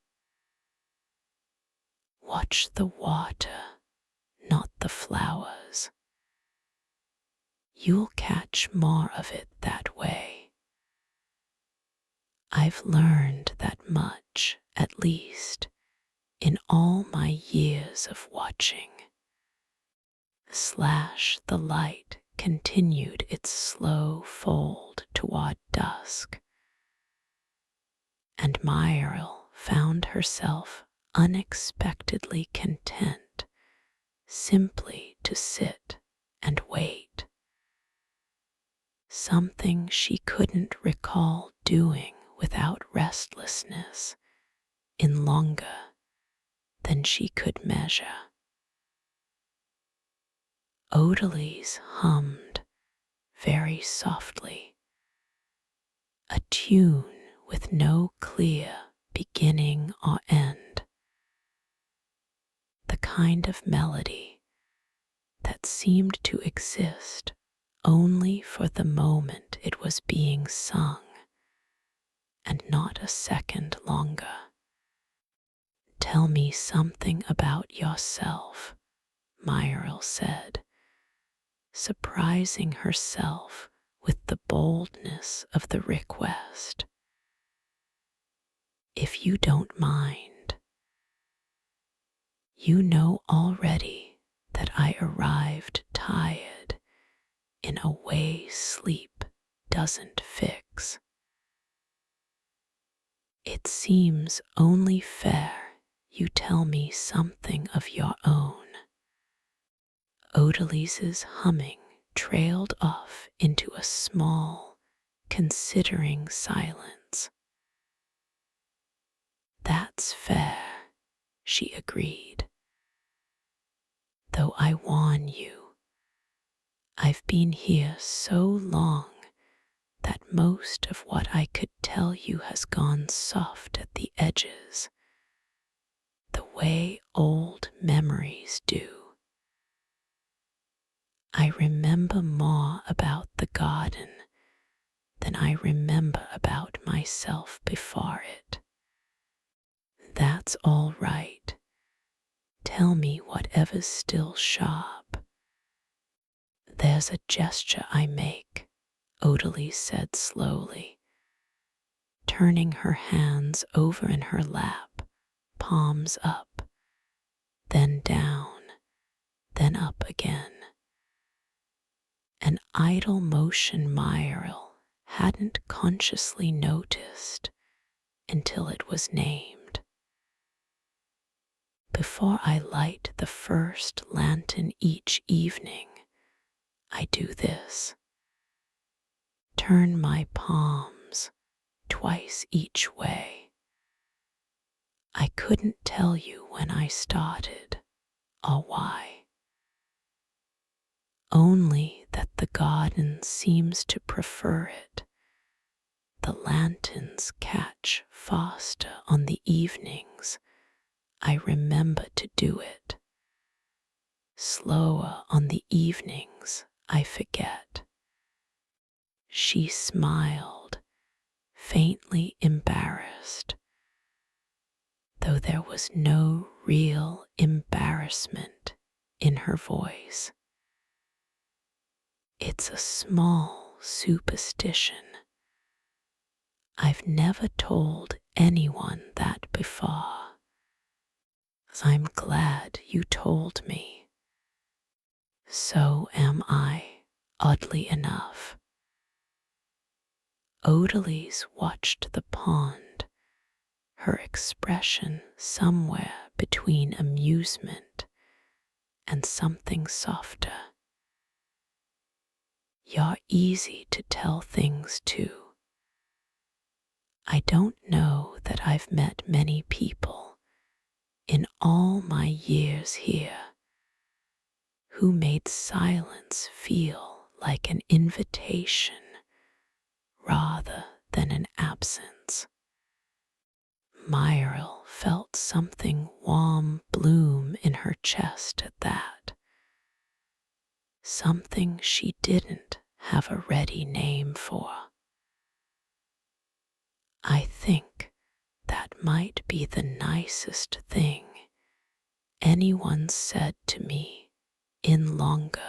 Watch the water, not the flowers. You'll catch more of it that way. I've learned that much, at least, in all my years of watching. The light continued its slow fold toward dusk, and Myril found herself unexpectedly content simply to sit and wait, something she couldn't recall doing without restlessness in longer than she could measure. Odalise hummed very softly, a tune with no clear beginning or end, the kind of melody that seemed to exist only for the moment it was being sung, and not a second longer. Tell me something about yourself, Myril said, surprising herself with the boldness of the request. If you don't mind. You know already that I arrived tired in a way sleep doesn't fix. It seems only fair you tell me something of your own. Odalise's humming trailed off into a small, considering silence. That's fair, she agreed. Though I warn you, I've been here so long that most of what I could tell you has gone soft at the edges, the way old memories do. I remember more about the garden than I remember about myself before it. That's all right. Tell me whatever's still sharp. There's a gesture I make, Odalise said slowly, turning her hands over in her lap, palms up, then down, then up again. An idle motion Myril hadn't consciously noticed until it was named. Before I light the first lantern each evening, I do this. Turn my palms twice each way. I couldn't tell you when I started or why. Only that the garden seems to prefer it. The lanterns catch faster on the evenings I remember to do it. Slower on the evenings I forget. She smiled, faintly embarrassed. though there was no real embarrassment in her voice. It's a small superstition. I've never told anyone that before. I'm glad you told me. So am I, oddly enough. Odalise watched the pond, her expression somewhere between amusement and something softer. You're easy to tell things to. I don't know that I've met many people in all my years here who made silence feel like an invitation rather than an absence. Myril felt something warm bloom in her chest at that, something she didn't have a ready name for. I think that might be the nicest thing anyone said to me in longer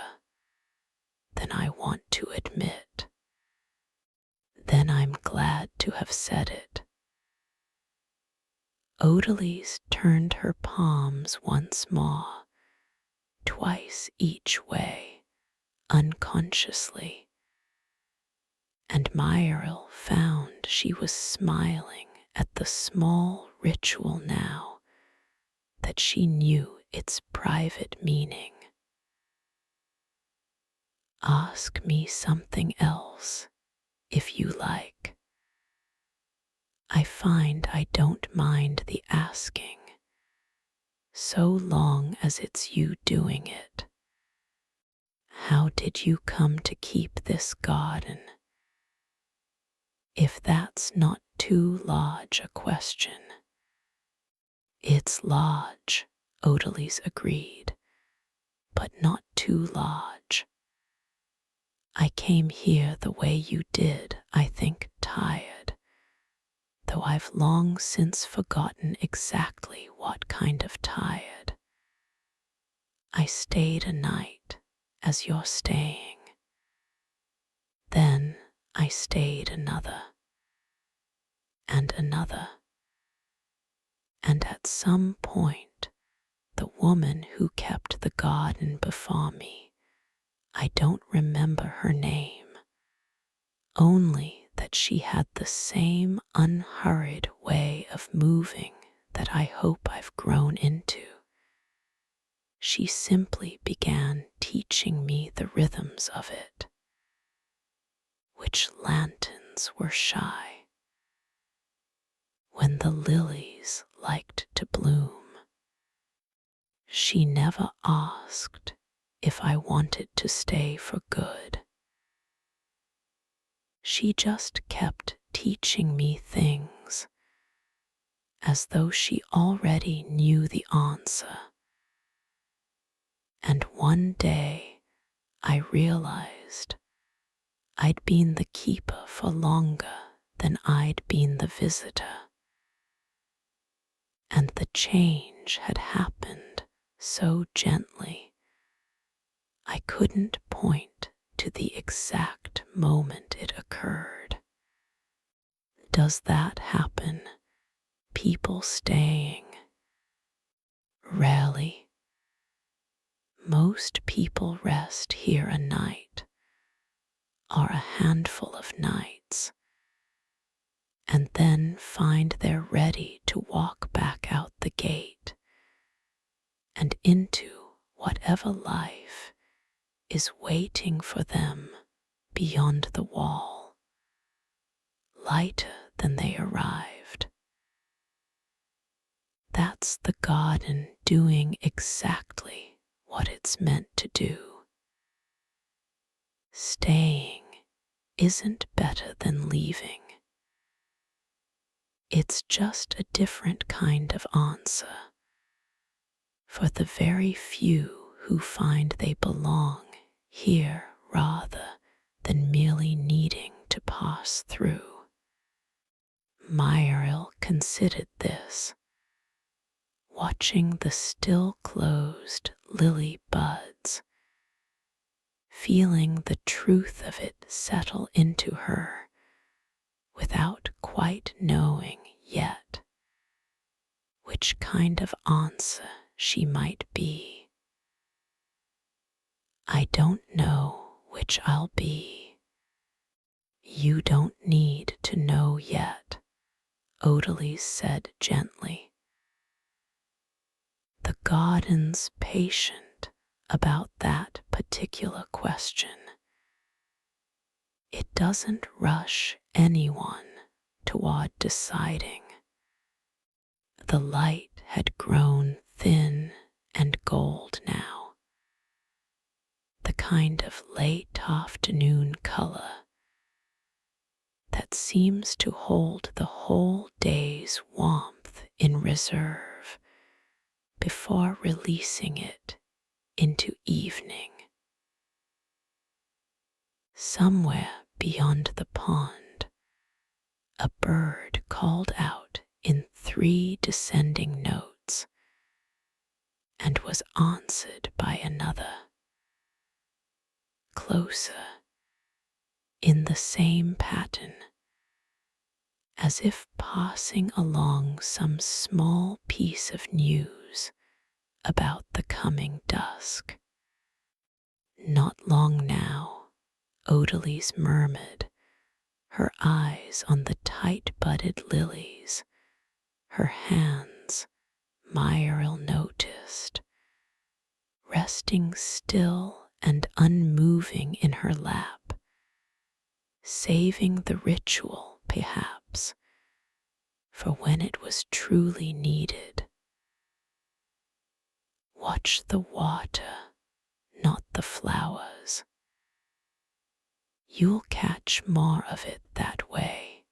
than I want to admit. Then I'm glad to have said it. Odalise turned her palms once more, twice each way, unconsciously, and Myril found she was smiling at the small ritual now that she knew its private meaning. Ask me something else, if you like. I find I don't mind the asking, so long as it's you doing it. How did you come to keep this garden? If that's not too large a question. It's large, Odalise agreed, but not too large. I came here the way you did, I think, tired, though I've long since forgotten exactly what kind of tired. I stayed a night, as you're staying. Then I stayed another, and another. And at some point, the woman who kept the garden before me, I don't remember her name, only that she had the same unhurried way of moving that I hope I've grown into. She simply began teaching me the rhythms of it, which lanterns were shy, when the lilies liked to bloom. She never asked if I wanted to stay for good. She just kept teaching me things, as though she already knew the answer. And one day I realized I'd been the keeper for longer than I'd been the visitor. And the change had happened so gently, I couldn't point to the exact moment it occurred. Does that happen? People staying? Rarely. Most people rest here a night, or a handful of nights, and then find they're ready to walk back out the gate and into whatever life is waiting for them beyond the wall, lighter than they arrived. That's the garden doing exactly what it's meant to do. Staying isn't better than leaving. It's just a different kind of answer for the very few who find they belong here rather than merely needing to pass through. Myril considered this, watching the still closed lily buds, feeling the truth of it settle into her without quite knowing yet which kind of answer she might be. I don't know which I'll be. You don't need to know yet, Odalise said gently. The garden's patient about that particular question. It doesn't rush anyone toward deciding. The light had grown thin and gold now, the kind of late afternoon color that seems to hold the whole day's warmth in reserve before releasing it into evening. Somewhere beyond the pond, a bird called out in 3 descending notes and was answered by another, closer, in the same pattern, as if passing along some small piece of news about the coming dusk. Not long now, Odalise murmured, her eyes on the tight-budded lilies, her hands, Myril noticed, resting still and unmoving in her lap, saving the ritual, perhaps, for when it was truly needed. Watch the water, not the flowers. You'll catch more of it that way.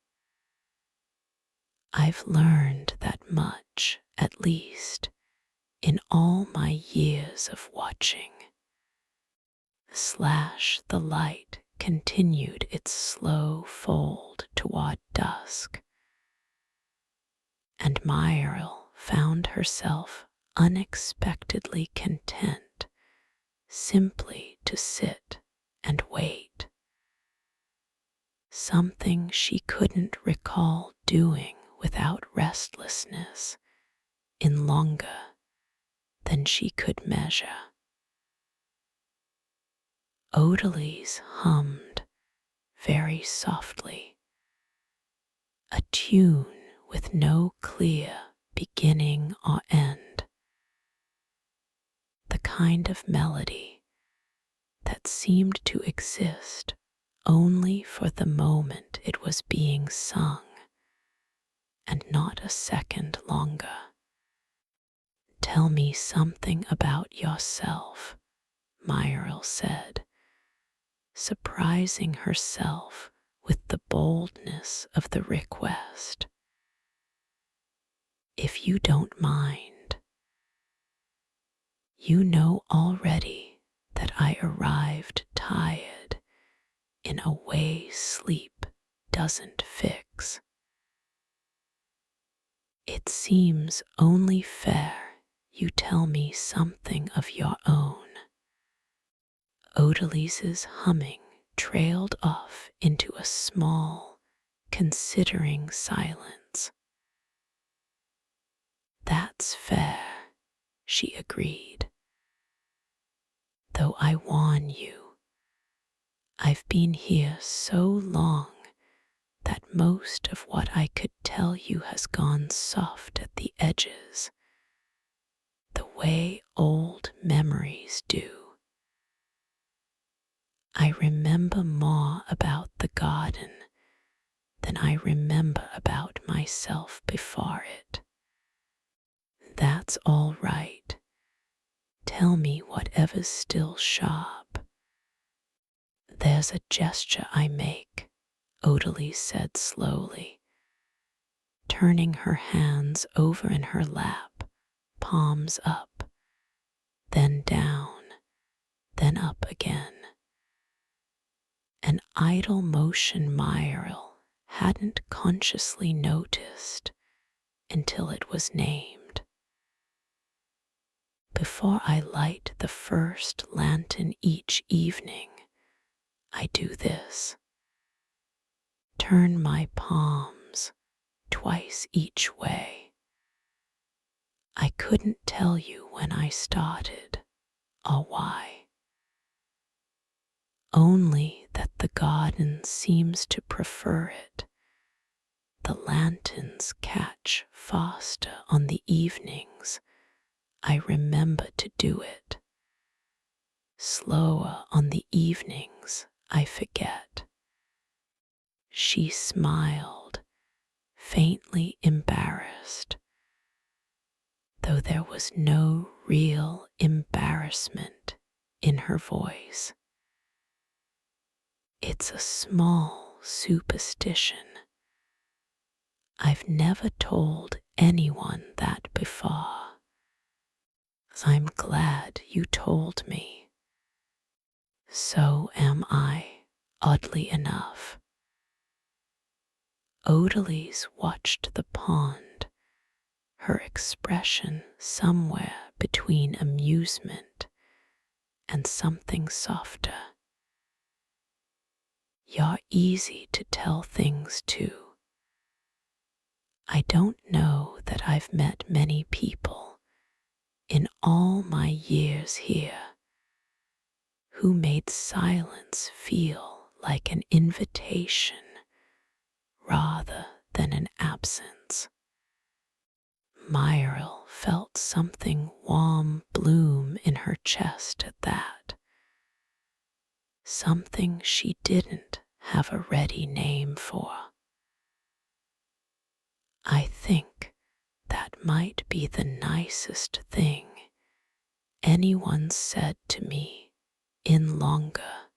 I've learned that much, at least, in all my years of watching. The light continued its slow fold toward dusk, and Myril found herself unexpectedly content simply to sit and wait. Something she couldn't recall doing without restlessness in longer than she could measure. Odalise hummed very softly, a tune with no clear beginning or end, the kind of melody that seemed to exist only for the moment it was being sung, and not a second longer. Tell me something about yourself, Myril said, surprising herself with the boldness of the request. If you don't mind. You know already that I arrived tired in a way sleep doesn't fix. It seems only fair you tell me something of your own. Odalise's humming trailed off into a small, considering silence. That's fair, she agreed. Though I warn you, I've been here so long that most of what I could tell you has gone soft at the edges, the way old memories do. I remember more about the garden than I remember about myself before it. That's all right. Tell me whatever's still sharp. There's a gesture I make, Odalise said slowly, turning her hands over in her lap, palms up, then down, then up again. An idle motion Myril hadn't consciously noticed until it was named. Before I light the first lantern each evening, I do this. Turn my palms twice each way. I couldn't tell you when I started or why. Only that the garden seems to prefer it. The lanterns catch faster on the evenings I remember to do it. Slower on the evenings I forget. She smiled, faintly embarrassed, though there was no real embarrassment in her voice. It's a small superstition. I've never told anyone that before. I'm glad you told me. So am I, oddly enough. Odalise watched the pond, her expression somewhere between amusement and something softer. You're easy to tell things to. I don't know that I've met many people in all my years here who made silence feel like an invitation rather than an absence. Myril felt something warm bloom in her chest at that. Something she didn't have a ready name for. I think that might be the nicest thing anyone said to me in longer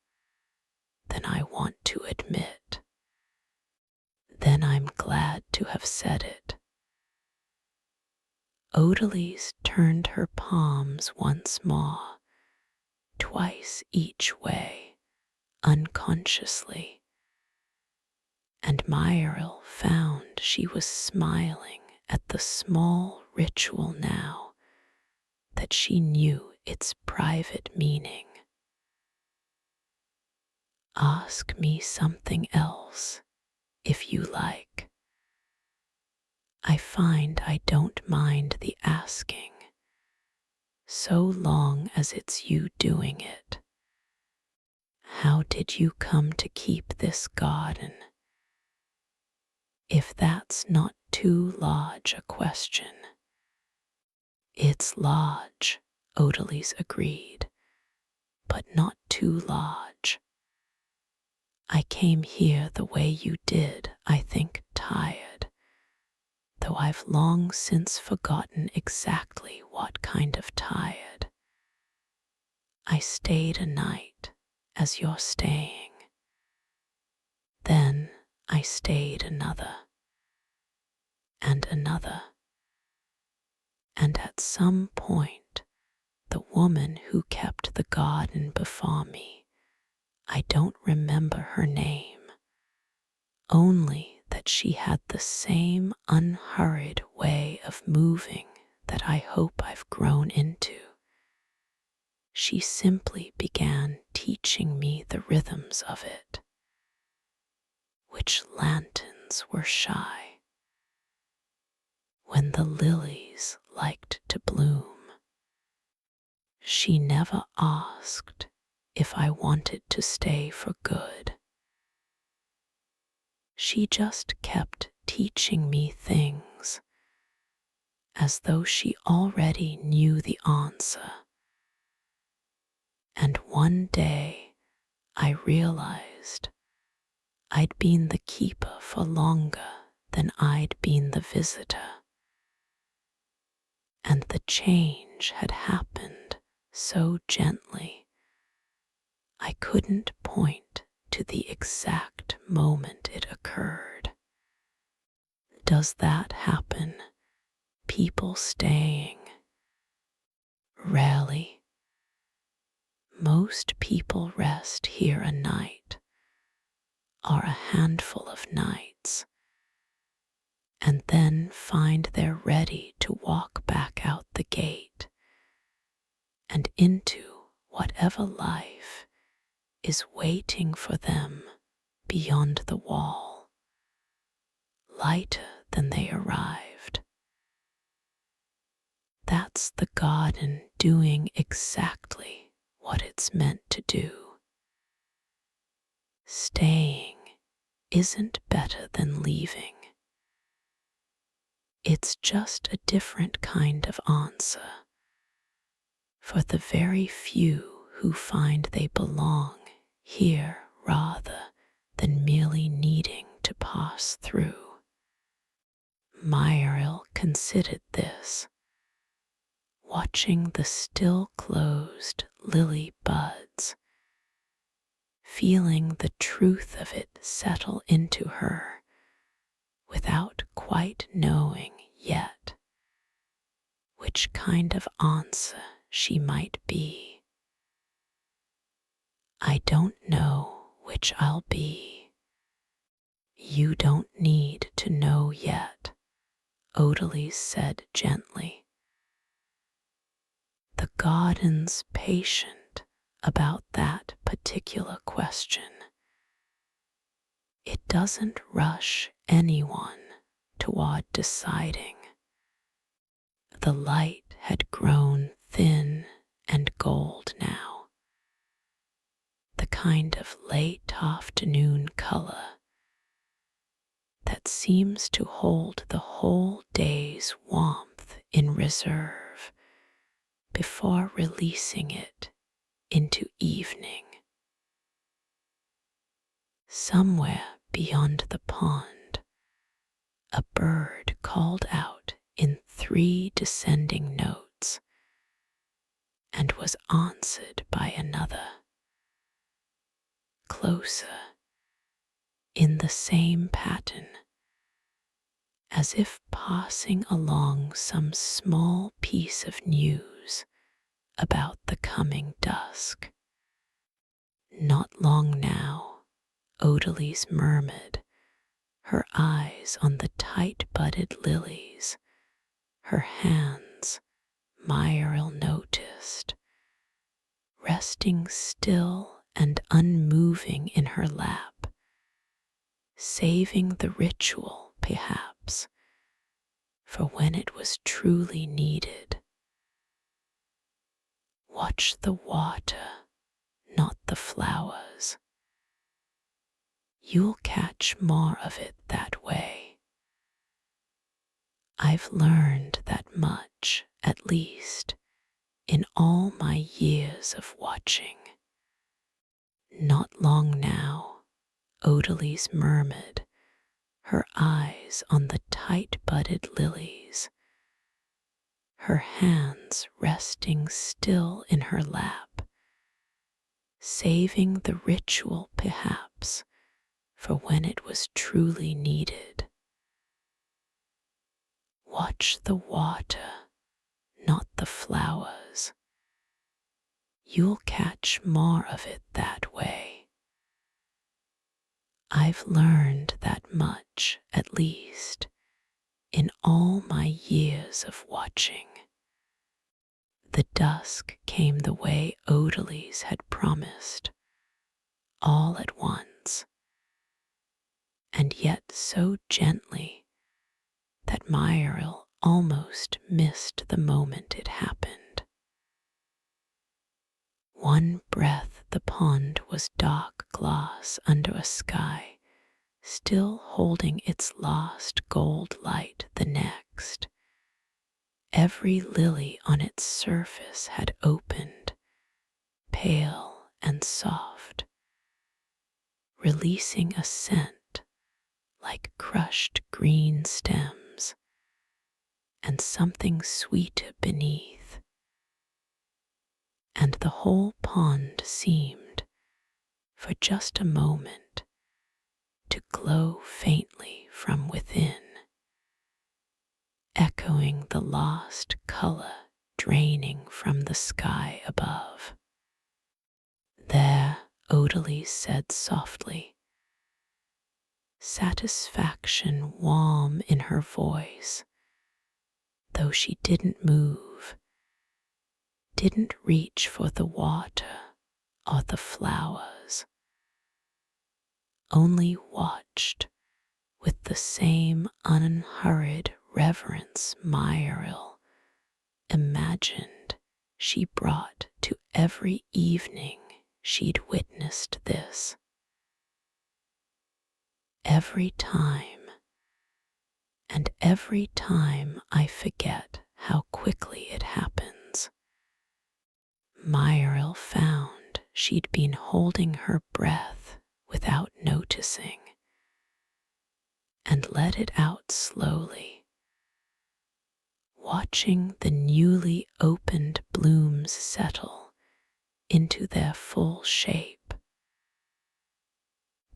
than I want to admit. Then I'm glad to have said it. Odalise turned her palms once more, twice each way, unconsciously, and Myril found she was smiling at the small ritual now that she knew its private meaning. Ask me something else, if you like. I find I don't mind the asking, so long as it's you doing it. How did you come to keep this garden? If that's not too large a question. It's large, Odalise agreed, but not too large. I came here the way you did, I think, tired, though I've long since forgotten exactly what kind of tired. I stayed a night, as you're staying. Then I stayed another, and another. And at some point, the woman who kept the garden before me, I don't remember her name, only that she had the same unhurried way of moving that I hope I've grown into. She simply began teaching me the rhythms of it, which lanterns were shy, when the lilies liked to bloom. She never asked if I wanted to stay for good. She just kept teaching me things, as though she already knew the answer. And one day I realized I'd been the keeper for longer than I'd been the visitor. And the change had happened so gently, I couldn't point to the exact moment it occurred. Does that happen? People staying? Rarely. Most people rest here a night, or a handful of nights, and then find they're ready to walk back out the gate and into whatever life is waiting for them beyond the wall, lighter than they arrived. That's the garden doing exactly what it's meant to do. Staying isn't better than leaving. It's just a different kind of answer for the very few who find they belong here rather than merely needing to pass through. Myrill considered this, watching the still closed lily buds, feeling the truth of it settle into her without quite knowing yet which kind of answer she might be. I don't know which I'll be. You don't need to know yet, Odalise said gently. The garden's patient about that particular question. It doesn't rush anyone toward deciding. The light had grown thin and gold now, the kind of late afternoon color that seems to hold the whole day's warmth in reserve before releasing it into evening. Somewhere beyond the pond, a bird called out in 3 descending notes and was answered by another, closer, in the same pattern, as if passing along some small piece of news about the coming dusk. Not long now, Odalise murmured, her eyes on the tight-budded lilies, her hands, Myrill noticed, resting still and unmoving in her lap, saving the ritual, perhaps, for when it was truly needed. Watch the water, not the flowers. You'll catch more of it that way. I've learned that much, at least, in all my years of watching. Not long now, Odalise murmured, her eyes on the tight-budded lilies, her hands resting still in her lap, saving the ritual perhaps for when it was truly needed. Watch the water, not the flowers. You'll catch more of it that way. I've learned that much, at least, in all my years of watching. The dusk came the way Odalise had promised, all at once, and yet so gently that Myrill almost missed the moment it happened. One breath the pond was dark glass under a sky still holding its last gold light the next. Every lily on its surface had opened, pale and soft, releasing a scent like crushed green stems, and something sweeter beneath. And the whole pond seemed, for just a moment, to glow faintly from within, echoing the lost color draining from the sky above. There, Odalise said softly, satisfaction warm in her voice, though she didn't move. didn't reach for the water or the flowers, only watched with the same unhurried reverence Myrill imagined she brought to every evening she'd witnessed this. Every time, and every time I forget how quickly it happens, Myrill found she'd been holding her breath without noticing, and let it out slowly, watching the newly opened blooms settle into their full shape,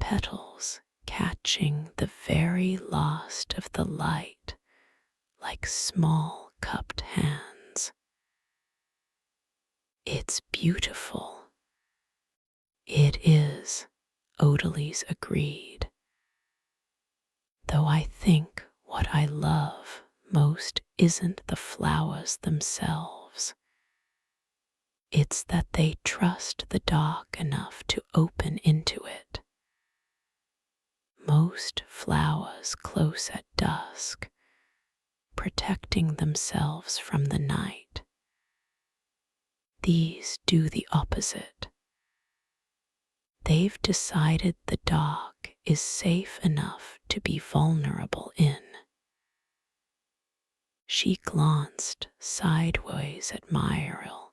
petals catching the very last of the light like small cupped hands. It's beautiful. It is, Odalise agreed, though I think what I love most isn't the flowers themselves. It's that they trust the dark enough to open into it. Most flowers close at dusk, protecting themselves from the night. These do the opposite. They've decided the dark is safe enough to be vulnerable in. She glanced sideways at Myrill,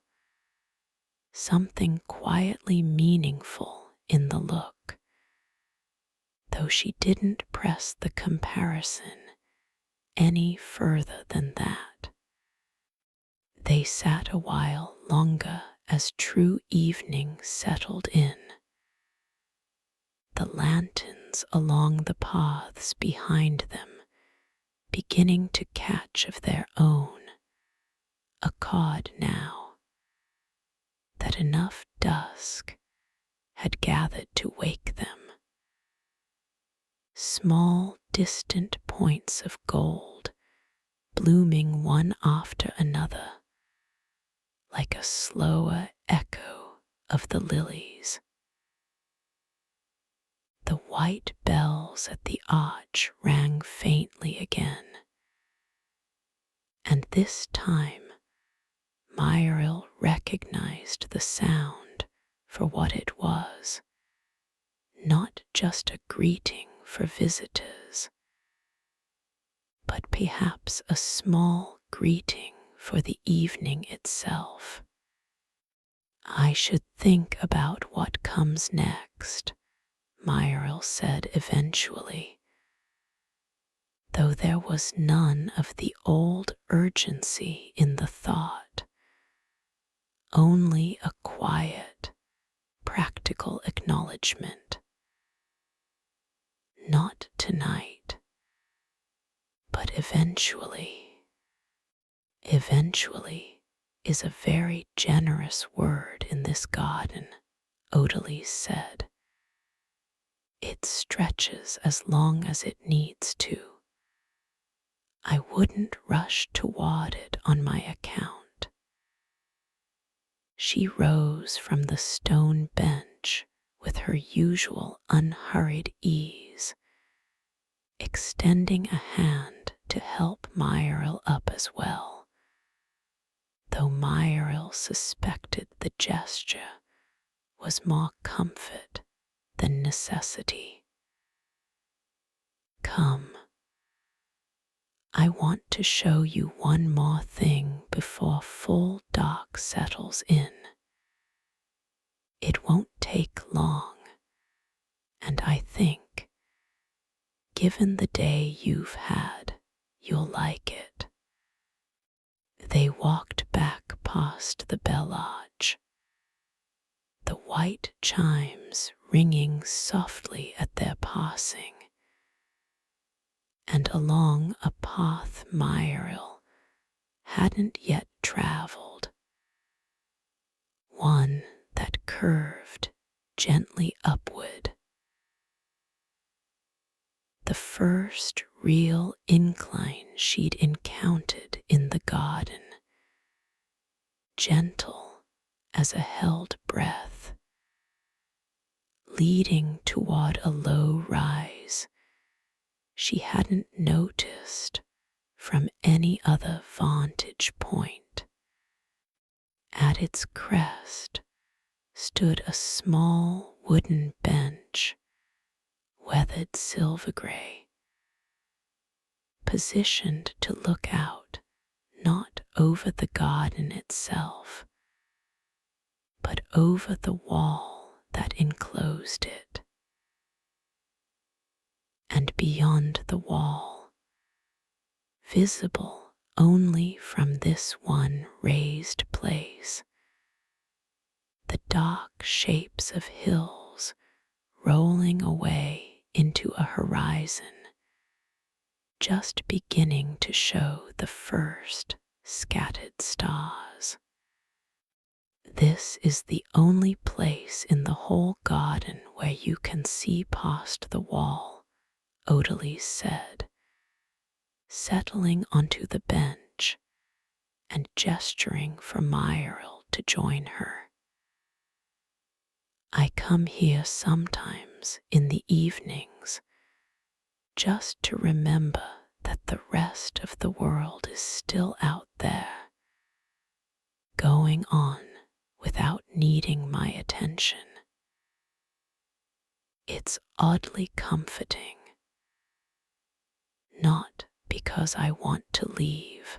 something quietly meaningful in the look, though she didn't press the comparison any further than that. They sat a while longer as true evening settled in. The lanterns along the paths behind them beginning to catch of their own, a card now that enough dusk had gathered to wake them. Small distant points of gold blooming one after another, like a slower echo of the lilies. The white bells at the arch rang faintly again, and this time Myrill recognized the sound for what it was, not just a greeting for visitors, but perhaps a small greeting for the evening itself. I should think about what comes next, Myrill said eventually, though there was none of the old urgency in the thought, only a quiet, practical acknowledgement. Not tonight, but eventually. Eventually is a very generous word in this garden, Odalise said. It stretches as long as it needs to. I wouldn't rush toward it on my account. She rose from the stone bench with her usual unhurried ease, extending a hand to help Myrill up as well, though Myrill suspected the gesture was more comfort than necessity. Come, I want to show you one more thing before full dark settles in. It won't take long, and I think, given the day you've had, you'll like it. They walked back past the bell arch, the white chimes ringing softly at their passing, and along a path Myrill hadn't yet traveled, one that curved gently upward. The first real incline she'd encountered in the garden, gentle as a held breath, leading toward a low rise she hadn't noticed from any other vantage point. At its crest stood a small wooden bench, weathered silver gray, positioned to look out not over the garden itself, but over the wall that enclosed it. And beyond the wall, visible only from this one raised place, the dark shapes of hills rolling away into a horizon, just beginning to show the first scattered stars. This is the only place in the whole garden where you can see past the wall, Odalise said, settling onto the bench and gesturing for Myril to join her. I come here sometimes in the evenings just to remember that the rest of the world is still out there, going on without needing my attention. It's oddly comforting, not because I want to leave,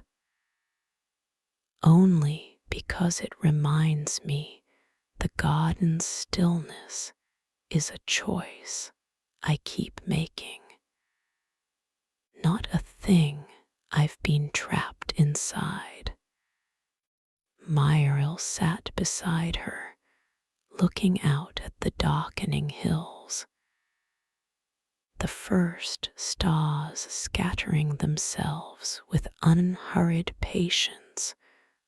only because it reminds me the garden's stillness is a choice I keep making, not a thing I've been trapped inside. Myril sat beside her, looking out at the darkening hills, the first stars scattering themselves with unhurried patience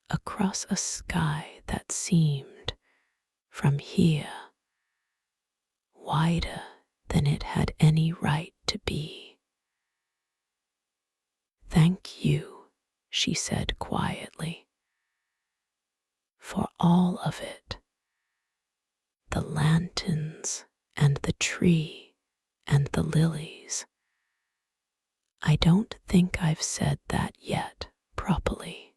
across a sky that seemed, from here, wider than it had any right to be. "Thank you," she said quietly, "for all of it. The lanterns and the tree and the lilies. I don't think I've said that yet properly.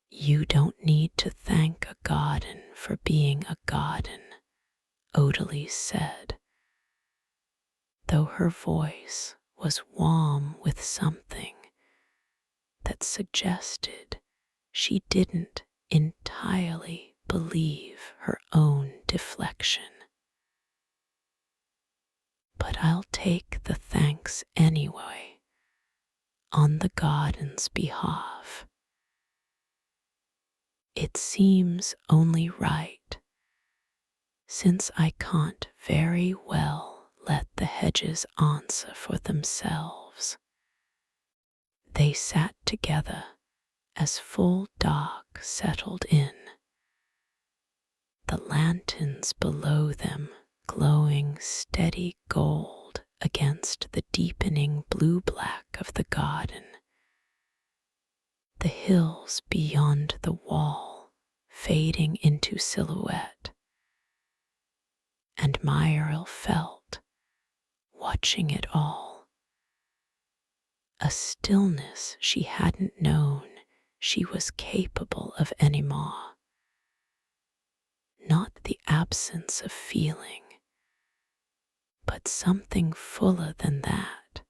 You don't need to thank a garden for being a garden," Odalise said, though her voice was warm with something that suggested she didn't entirely believe her own deflection. "But I'll take the thanks anyway, on the garden's behalf. It seems only right, since I can't very well let the hedges answer for themselves." They sat together as full dark settled in, the lanterns below them glowing steady gold against the deepening blue-black of the garden, the hills beyond the wall fading into silhouette. And Myril felt, watching it all, a stillness she hadn't known she was capable of anymore. Not the absence of feeling, but something fuller than that.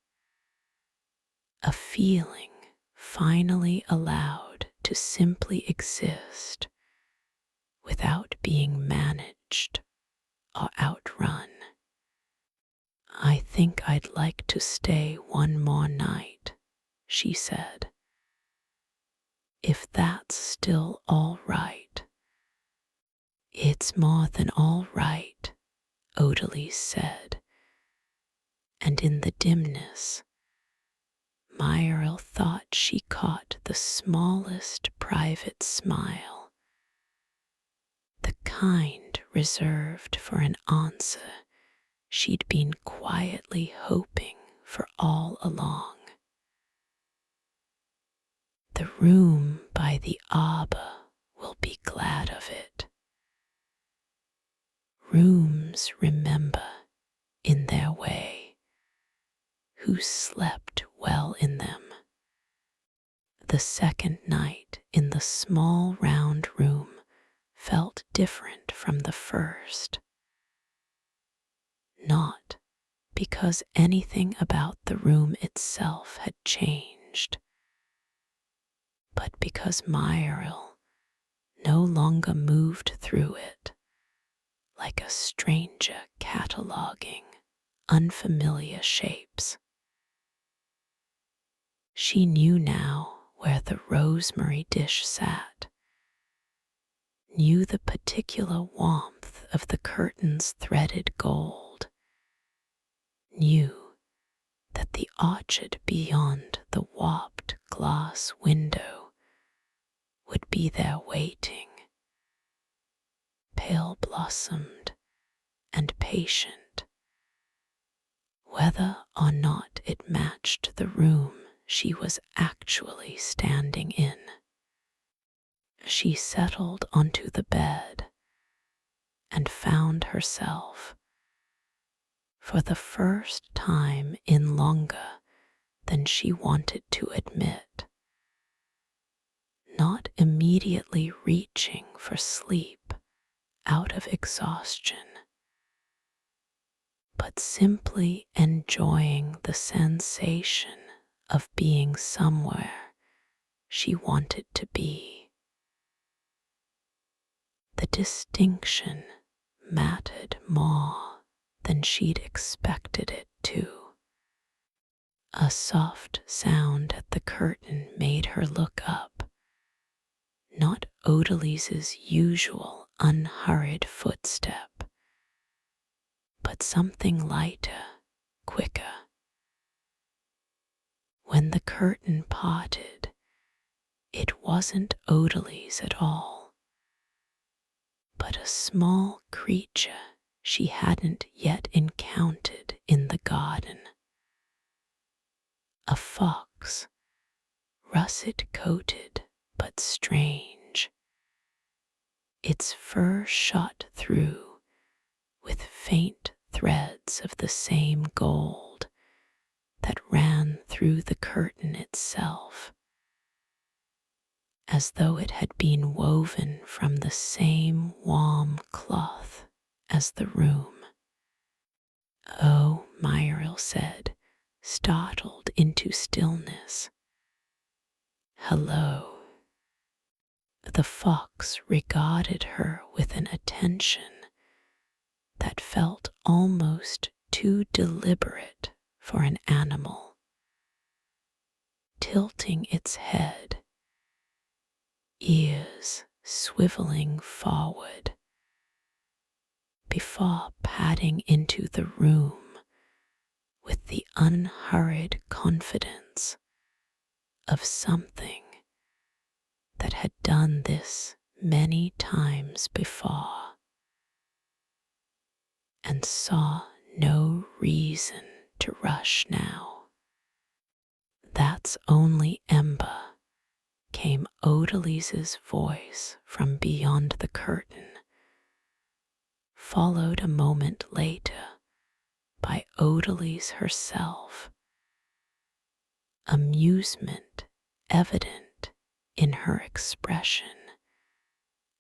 A feeling finally allowed to simply exist without being managed or outrun. "I think I'd like to stay one more night," she said. "If that's still all right." "It's more than all right," Odalise said, and in the dimness, Myril thought she caught the smallest private smile, the kind reserved for an answer she'd been quietly hoping for all along. The room by the arbor will be glad of it. Rooms remember in their way who slept well in them. The second night in the small round room felt different from the first. Not because anything about the room itself had changed, but because Myril no longer moved through it like a stranger cataloguing unfamiliar shapes. She knew now where the rosemary dish sat, knew the particular warmth of the curtain's threaded gold, knew that the orchard beyond the warped glass window would be there waiting, pale blossomed and patient, whether or not it matched the room she was actually standing in. She settled onto the bed and found herself, for the first time in longer than she wanted to admit, not immediately reaching for sleep out of exhaustion, but simply enjoying the sensation of being somewhere she wanted to be. The distinction mattered more than she'd expected it to. A soft sound at the curtain made her look up, not Odalis's usual unhurried footstep, but something lighter, quicker. When the curtain parted, it wasn't Odalis's at all, but a small creature she hadn't yet encountered in the garden. A fox, russet-coated but strange, its fur shot through with faint threads of the same gold that ran through the curtain itself, as though it had been woven from the same warm cloth as the room. "Oh," Myril said, startled into stillness. "Hello." The fox regarded her with an attention that felt almost too deliberate for an animal, tilting its head, ears swiveling forward, before padding into the room with the unhurried confidence of something that had done this many times before, and saw no reason to rush now. "That's only Ember," came Odalis's voice from beyond the curtain, followed a moment later by Odalis's herself, amusement evident in her expression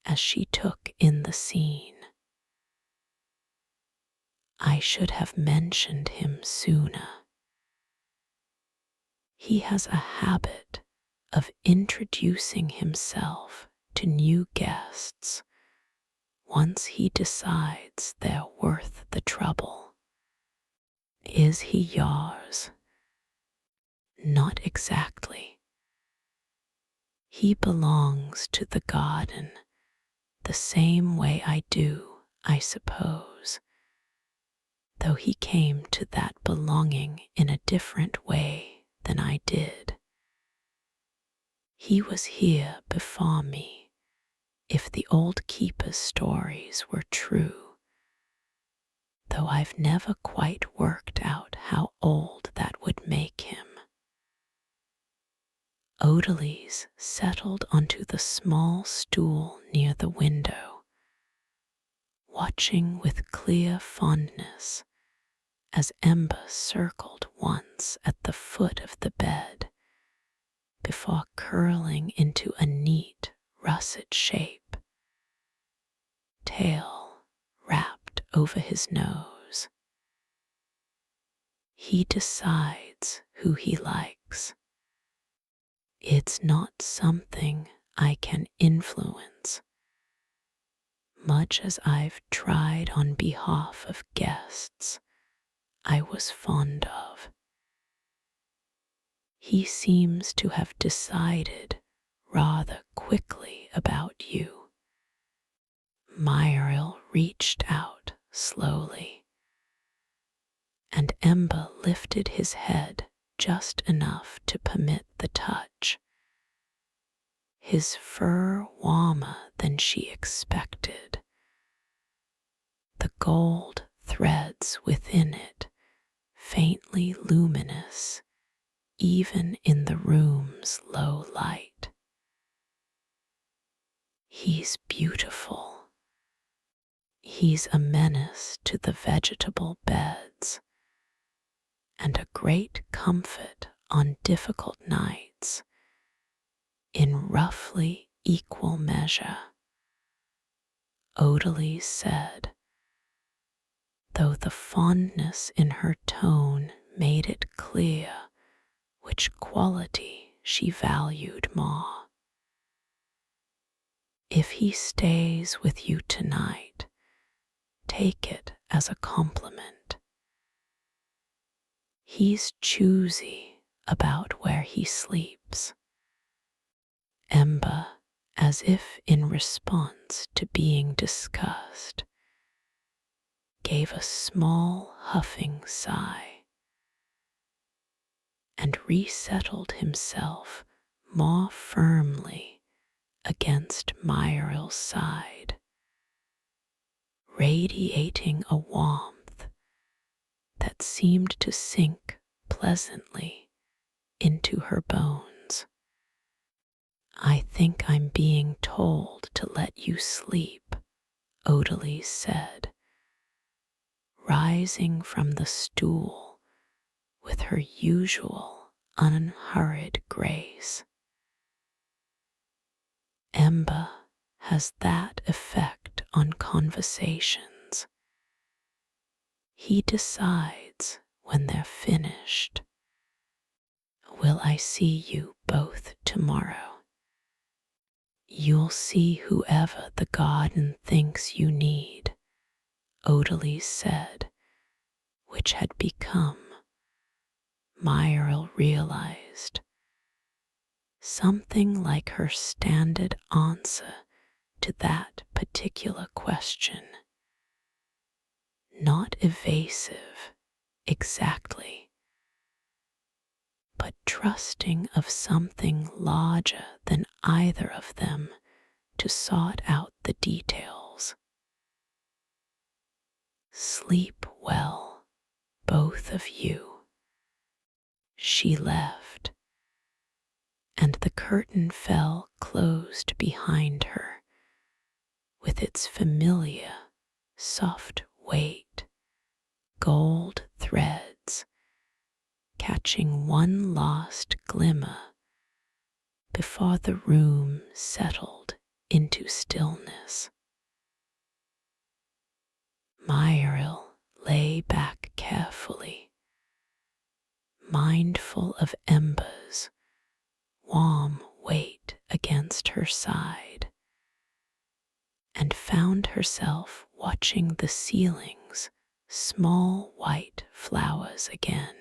as she took in the scene. "I should have mentioned him sooner. He has a habit of introducing himself to new guests once he decides they're worth the trouble." "Is he yours?" "Not exactly. He belongs to the garden the same way I do, I suppose, though he came to that belonging in a different way than I did. He was here before me, if the old keeper's stories were true, though I've never quite worked out how old that would make him." Odalise settled onto the small stool near the window, watching with clear fondness as Ember circled once at the foot of the bed before curling into a neat russet shape, tail wrapped over his nose. He decides who he likes. It's not something I can influence, much as I've tried on behalf of guests I was fond of. He seems to have decided rather quickly about you. Myril reached out slowly, and Ember lifted his head just enough to permit the touch. His fur warmer than she expected, the gold threads within it faintly luminous even in the room's low light. He's beautiful. He's a menace to the vegetable beds, and a great comfort on difficult nights, in roughly equal measure, Odalise said, though the fondness in her tone made it clear which quality she valued more. If he stays with you tonight, take it as a compliment. He's choosy about where he sleeps. Ember, as if in response to being discussed, gave a small huffing sigh and resettled himself more firmly against Myril's side, radiating a warmth that seemed to sink pleasantly into her bones. I think I'm being told to let you sleep, Odalise said, rising from the stool with her usual unhurried grace. Ember has that effect on conversations. He decides when they're finished. Will I see you both tomorrow? You'll see whoever the garden thinks you need, Odalise said, which had become, Myril realized, something like her standard answer to that particular question. Not evasive, exactly, but trusting of something larger than either of them to sort out the details. Sleep well, both of you. She left, and the curtain fell closed behind her, with its familiar, soft weight, gold threads, catching one last glimmer before the room settled into stillness. Myril lay back carefully, mindful of Ember's warm weight against her side, and found herself watching the ceiling's small white flowers again,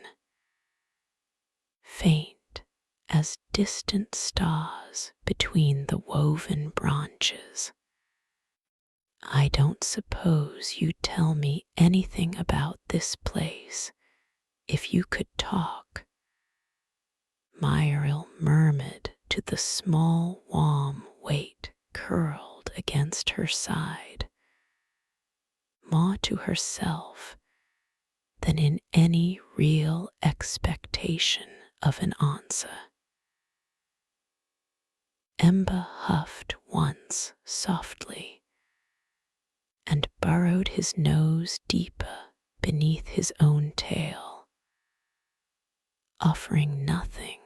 faint as distant stars between the woven branches. I don't suppose you'd tell me anything about this place if you could talk, Myril murmured to the small warm weight curled against her side, more to herself than in any real expectation of an answer. Ember huffed once softly and burrowed his nose deeper beneath his own tail, offering nothing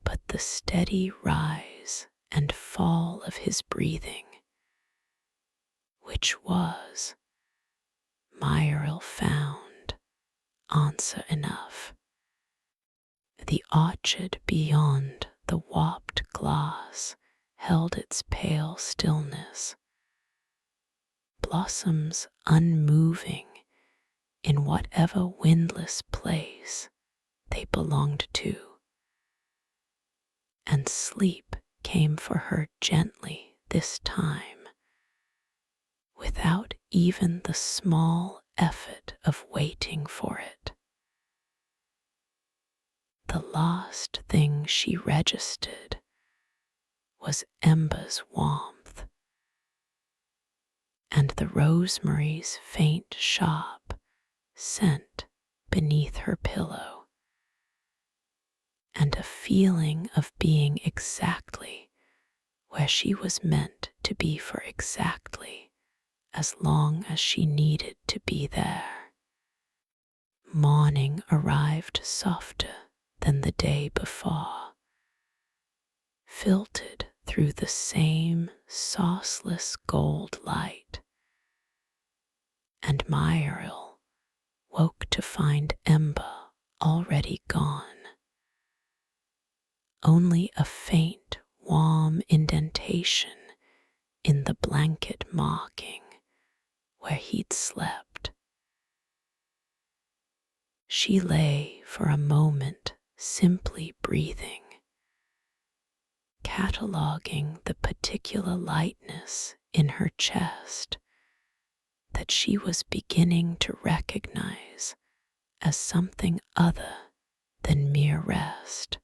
but the steady rise and fall of his breathing, which was, Myril found, answer enough. The orchard beyond the warped glass held its pale stillness, blossoms unmoving in whatever windless place they belonged to, and sleep came for her gently this time, without even the small effort of waiting for it. The last thing she registered was Ember's warmth, and the rosemary's faint sharp scent beneath her pillow, and a feeling of being exactly where she was meant to be for exactly as long as she needed to be there. Morning arrived softer than the day before, filtered through the same sauceless gold light, and Myril woke to find Ember already gone. Only a faint, warm indentation in the blanket marking where he'd slept. She lay for a moment simply breathing, cataloging the particular lightness in her chest that she was beginning to recognize as something other than mere rest,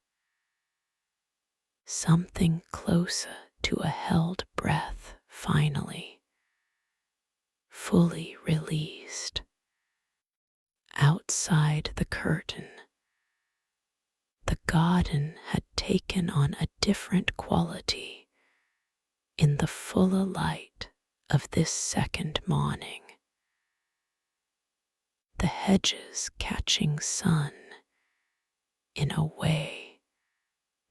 something closer to a held breath finally, fully released. Outside the curtain, the garden had taken on a different quality in the fuller light of this second morning. The hedges catching sun in a way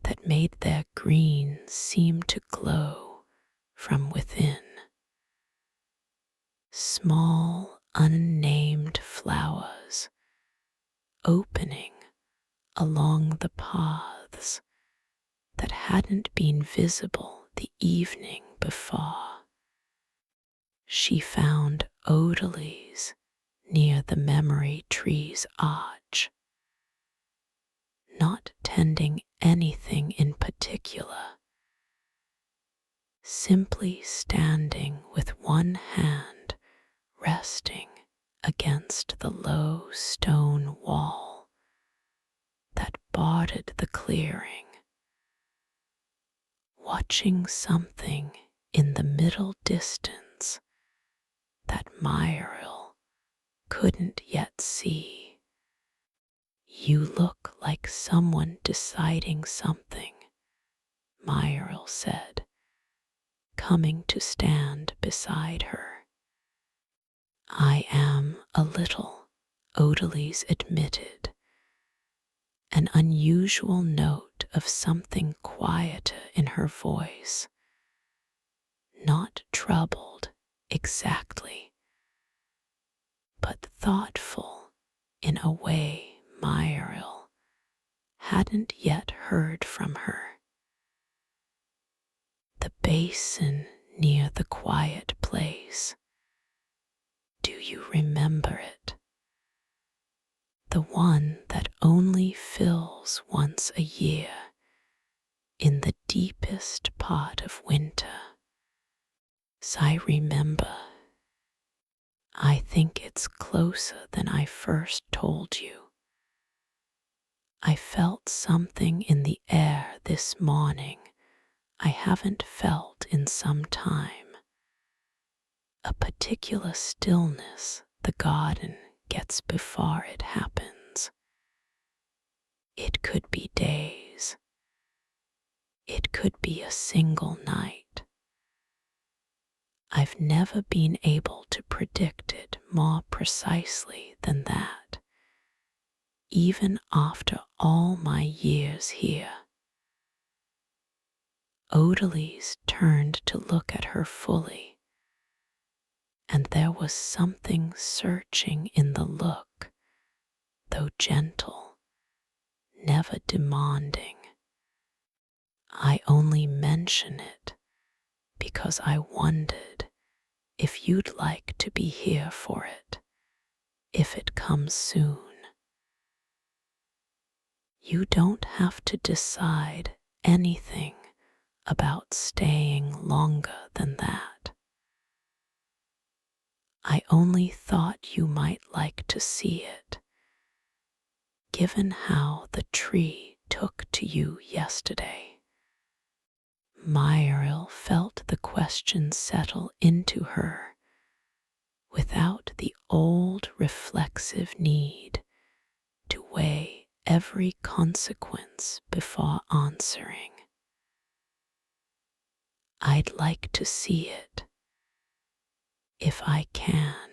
that made their green seem to glow from within. Small, unnamed flowers opening along the paths that hadn't been visible the evening before. She found odorlilies near the memory tree's arch, not tending anything in particular, simply standing with one hand resting against the low stone wall that bordered the clearing, watching something in the middle distance that Myril couldn't yet see. You look like someone deciding something, Myril said, coming to stand beside her. I am a little, Odalise admitted, an unusual note of something quieter in her voice, not troubled exactly, but thoughtful in a way Myril hadn't yet heard from her. The basin near the quiet place. Do you remember it? The one that only fills once a year in the deepest part of winter. As I remember, I think it's closer than I first told you. I felt something in the air this morning I haven't felt in some time. A particular stillness the garden gets before it happens. It could be days. It could be single night. I've never been able to predict it more precisely than that, even after all my years here. Odalise turned to look at her fully, and there was something searching in the look, though gentle, never demanding. I only mention it because I wondered if you'd like to be here for it, if it comes soon. You don't have to decide anything about staying longer than that. I only thought you might like to see it, given how the tree took to you yesterday. Muriel felt the question settle into her without the old reflexive need to weigh every consequence before answering. I'd like to see it, if I can.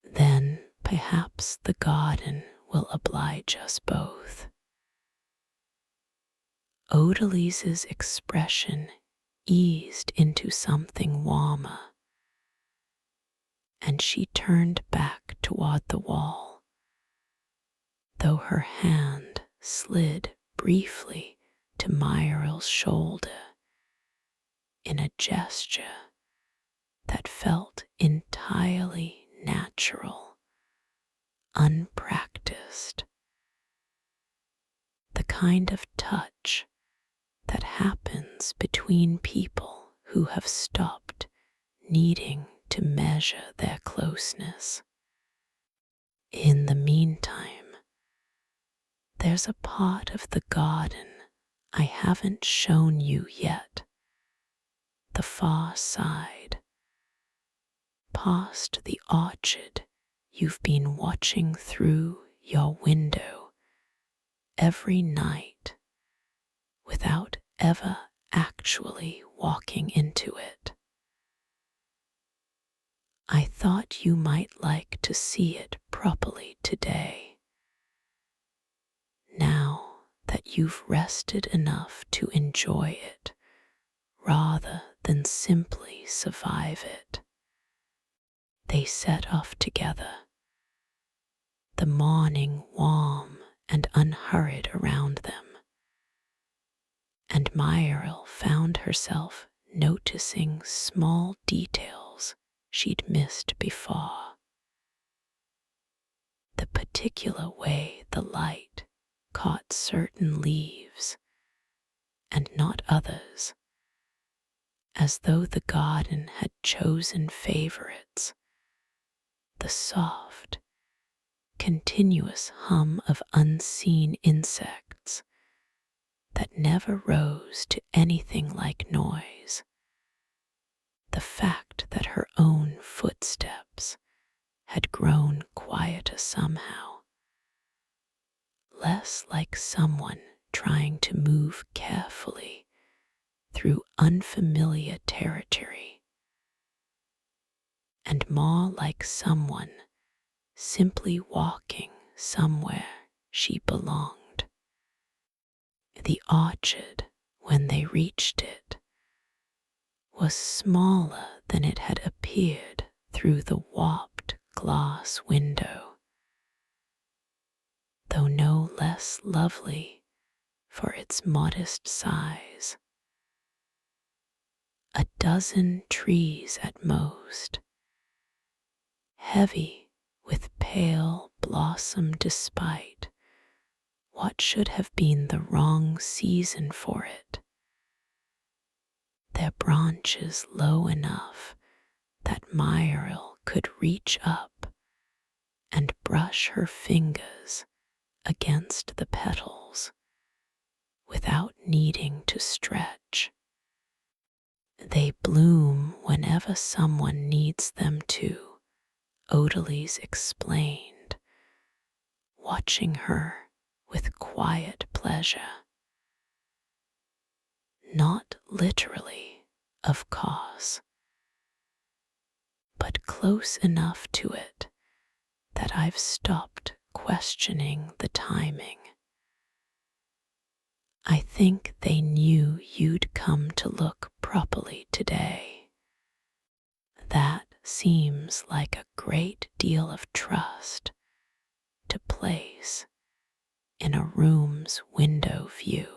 Then perhaps the garden will oblige us both. Odalise's expression eased into something warmer, and she turned back toward the wall, though her hand slid briefly to Muriel's shoulder in a gesture that felt entirely natural, unpracticed, the kind of touch that happens between people who have stopped needing to measure their closeness. In the meantime, there's a part of the garden I haven't shown you yet, the far side, past the orchard you've been watching through your window every night without ever actually walking into it. I thought you might like to see it properly today, now that you've rested enough to enjoy it rather than simply survive it. They set off together, the morning warm and unhurried around them, and Muriel found herself noticing small details she'd missed before. The particular way the light caught certain leaves and not others, as though the garden had chosen favorites. The soft, continuous hum of unseen insects that never rose to anything like noise. The fact that her own footsteps had grown quieter somehow, less like someone trying to move carefully through unfamiliar territory, and more like someone simply walking somewhere she belonged. The orchard, when they reached it, was smaller than it had appeared through the warped glass window, though no less lovely for its modest size. A dozen trees at most, heavy with pale blossom despite what should have been the wrong season for it, their branches low enough that Muriel could reach up and brush her fingers against the petals without needing to stretch. They bloom whenever someone needs them to, Odalise explained, watching her with quiet pleasure. not literally, of course, but close enough to it that I've stopped questioning the timing. I think they knew you'd come to look properly today. That seems like a great deal of trust to place in a room's window view.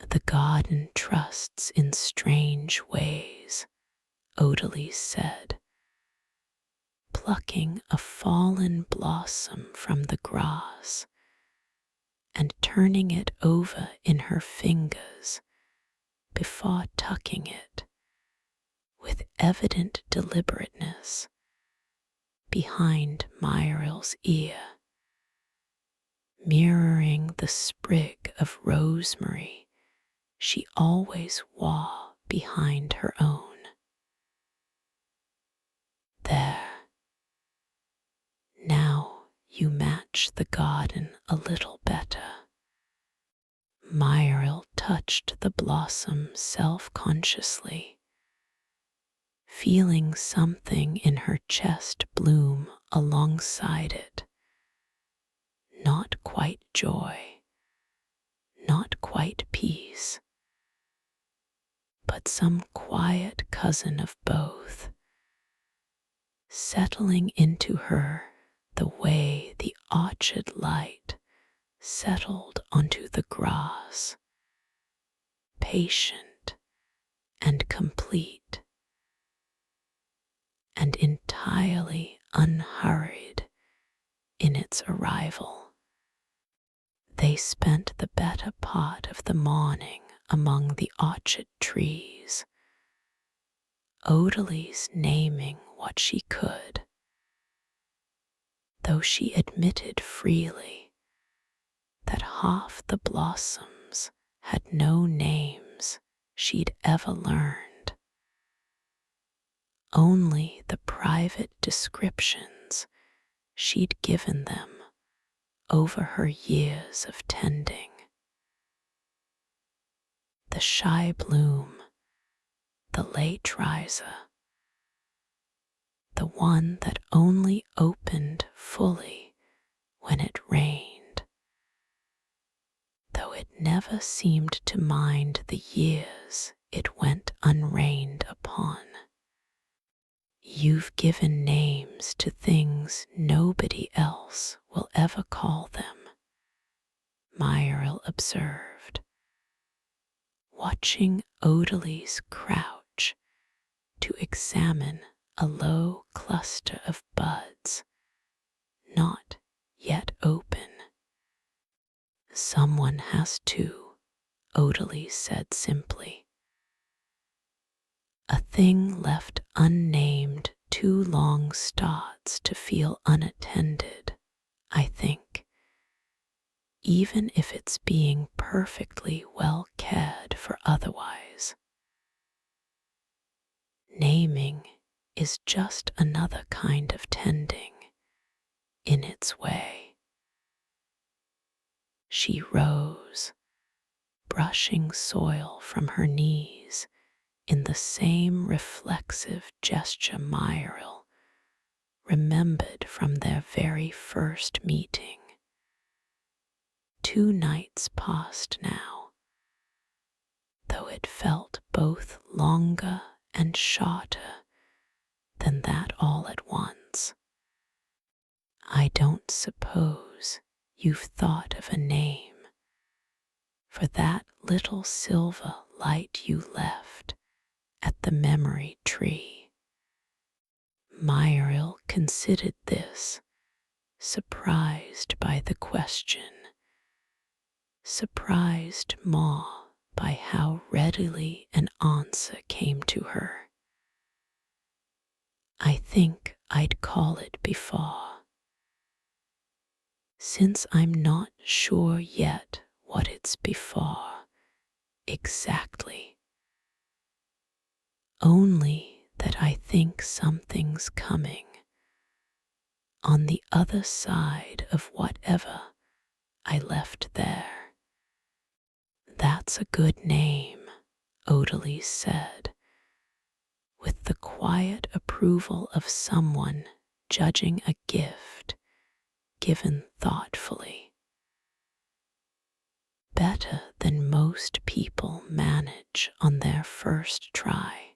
The garden trusts in strange ways, Odalise said, plucking a fallen blossom from the grass and turning it over in her fingers before tucking it with evident deliberateness behind Muriel's ear, mirroring the sprig of rosemary she always wore behind her own. There. Now you match the garden a little better. Muriel touched the blossom self-consciously, feeling something in her chest bloom alongside it. Not quite joy, not quite peace, but some quiet cousin of both, settling into her the way the orchard light settled onto the grass, patient and complete, and entirely unhurried in its arrival. They spent the better part of the morning among the orchard trees, Odalise naming what she could, though she admitted freely that half the blossoms had no names she'd ever learned, only the private descriptions she'd given them over her years of tending. The shy bloom, the late riser, the one that only opened fully when it rained, though it never seemed to mind the years it went unrained upon. You've given names to things nobody else will ever call them, Muriel observed, watching Odalise crouch to examine a low cluster of buds not yet open. Someone has to, Odalise said simply. A thing left unnamed too long starts to feel unattended, I think, even if it's being perfectly well cared for otherwise. Naming is just another kind of tending, in its way. She rose, brushing soil from her knees in the same reflexive gesture Muriel remembered from their very first meeting. 2 nights past now, though it felt both longer and shorter than that all at once. I don't suppose you've thought of a name for that little silver light you left at the memory tree. Muriel considered this, surprised by the question, surprised more by how readily an answer came to her. I think I'd call it before. Since I'm not sure yet what it's before, exactly. Only that I think something's coming on the other side of whatever I left there. That's "That's a good name," Odalise said, with the quiet approval of someone judging a gift given thoughtfully. "Better than most people manage on their first try.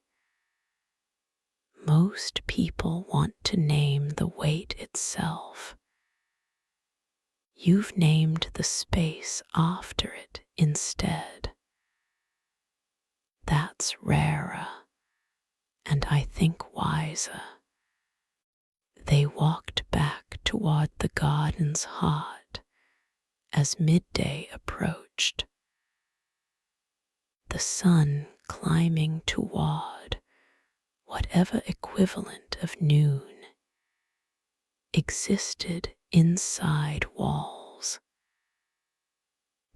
Most people want to name the weight itself. You've named the space after it instead. That's rarer, and I think wiser." They walked back toward the garden's heart as midday approached, the sun climbing toward whatever equivalent of noon existed inside walls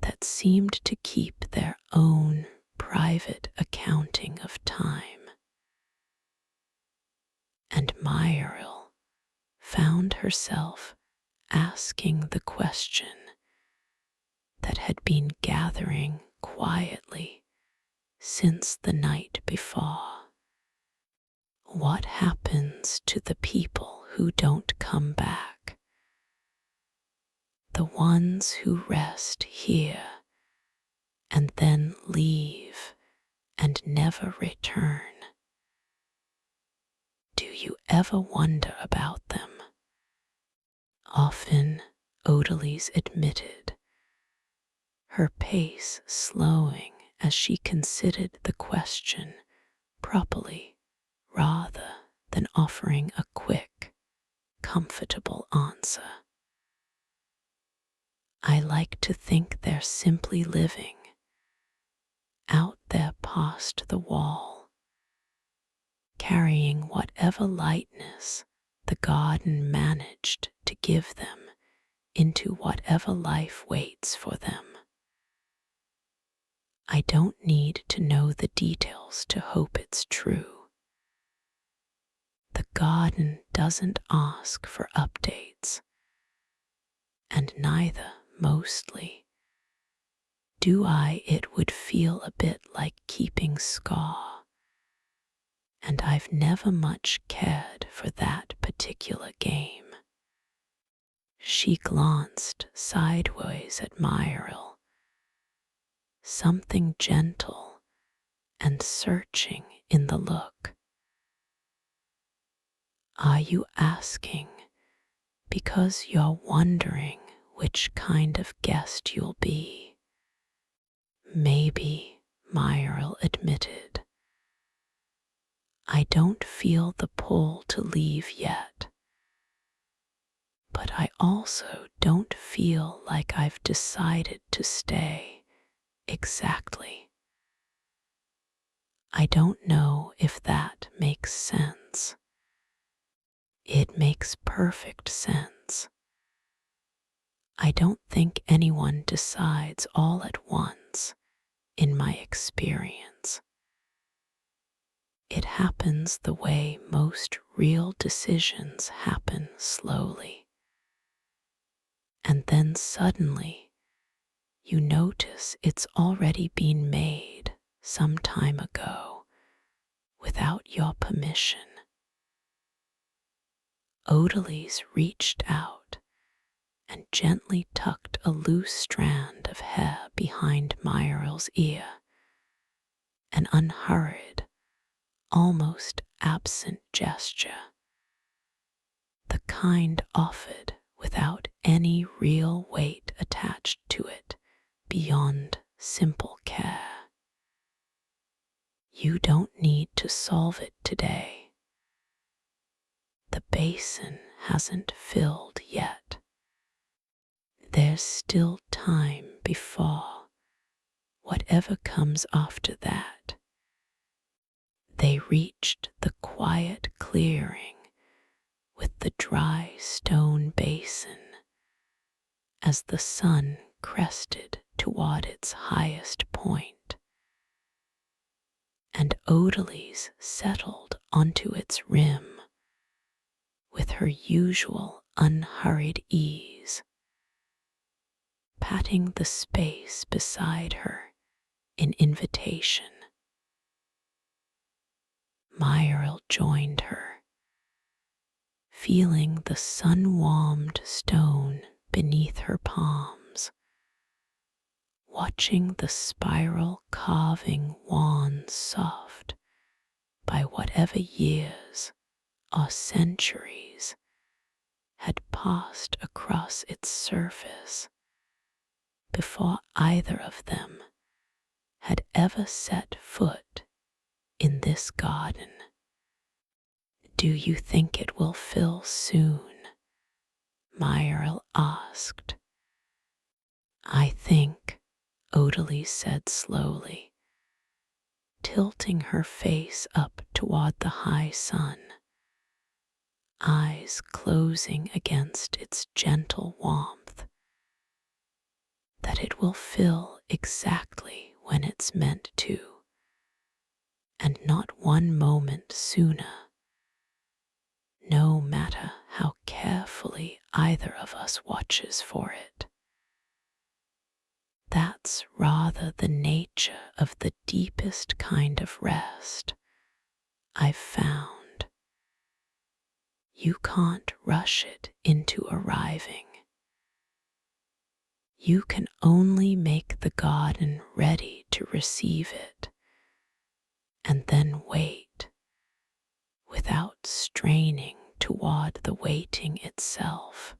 that seemed to keep their own private accounting of time. And Myril found herself asking the question that had been gathering quietly since the night before. What happens to the people who don't come back? The ones who rest here and then leave and never return. Do you ever wonder about them? Often, Odalise admitted, her pace slowing as she considered the question properly rather than offering a quick, comfortable answer. "I like to think they're simply living out there past the wall, carrying whatever lightness the garden managed to give them into whatever life waits for them. I don't need to know the details to hope it's true. The garden doesn't ask for updates, and neither, mostly, do I. It would feel a bit like keeping score, and I've never much cared for that particular game." She glanced sideways at Myril, something gentle and searching in the look. "Are you asking because you're wondering which kind of guest you'll be?" "Maybe," Myril admitted. "I don't feel the pull to leave yet, but I also don't feel like I've decided to stay exactly. I don't know if that makes sense." "It makes perfect sense. I don't think anyone decides all at once, in my experience. It happens the way most real decisions happen, slowly. And then suddenly, you notice it's already been made some time ago, without your permission." Odalise reached out and gently tucked a loose strand of hair behind Myril's ear, an unhurried, almost absent gesture, the kind offered without any real weight attached to it beyond simple care. "You don't need to solve it today. The basin hasn't filled yet. There's still time before whatever comes after that." They reached the quiet clearing with the dry stone basin as the sun crested toward its highest point, and Odalise settled onto its rim with her usual unhurried ease, patting the space beside her in invitation. Myrtle joined her, feeling the sun-warmed stone beneath her palms, watching the spiral carving wan soft by whatever years or centuries had passed across its surface before either of them had ever set foot in this garden. "Do you think it will fill soon?" Myrtle asked. "I think," Odile said slowly, tilting her face up toward the high sun, eyes closing against its gentle warmth, "that it will fill exactly when it's meant to, and not one moment sooner, no matter how carefully either of us watches for it. That's rather the nature of the deepest kind of rest I've found. You can't rush it into arriving. You can only make the garden ready to receive it, and then wait without straining toward the waiting itself."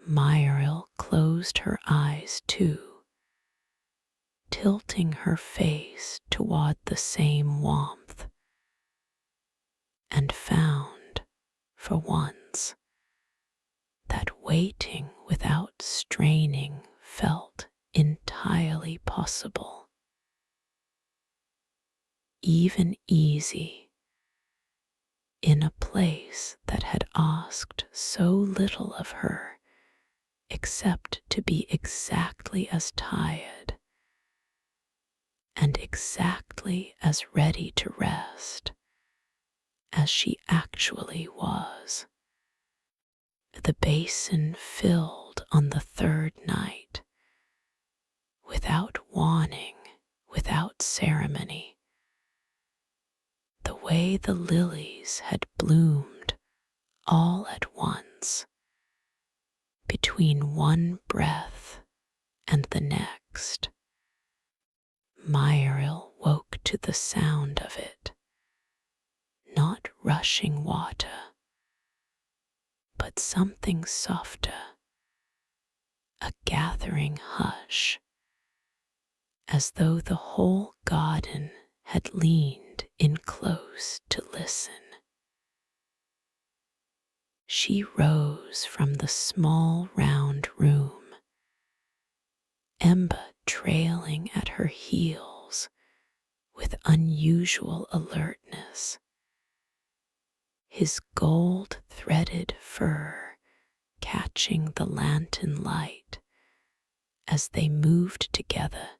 Myrtle closed her eyes too, tilting her face toward the same warmth, and found, for once, that waiting without straining felt entirely possible, even easy, in a place that had asked so little of her except to be exactly as tired and exactly as ready to rest as she actually was. The basin filled on the third night, without warning, without ceremony, the way the lilies had bloomed all at once, between one breath and the next. Myrtle woke to the sound of it, not rushing water, but something softer, a gathering hush, as though the whole garden had leaned in close to listen. She rose from the small round room, Ember trailing at her heels with unusual alertness, his gold-threaded fur catching the lantern light as they moved together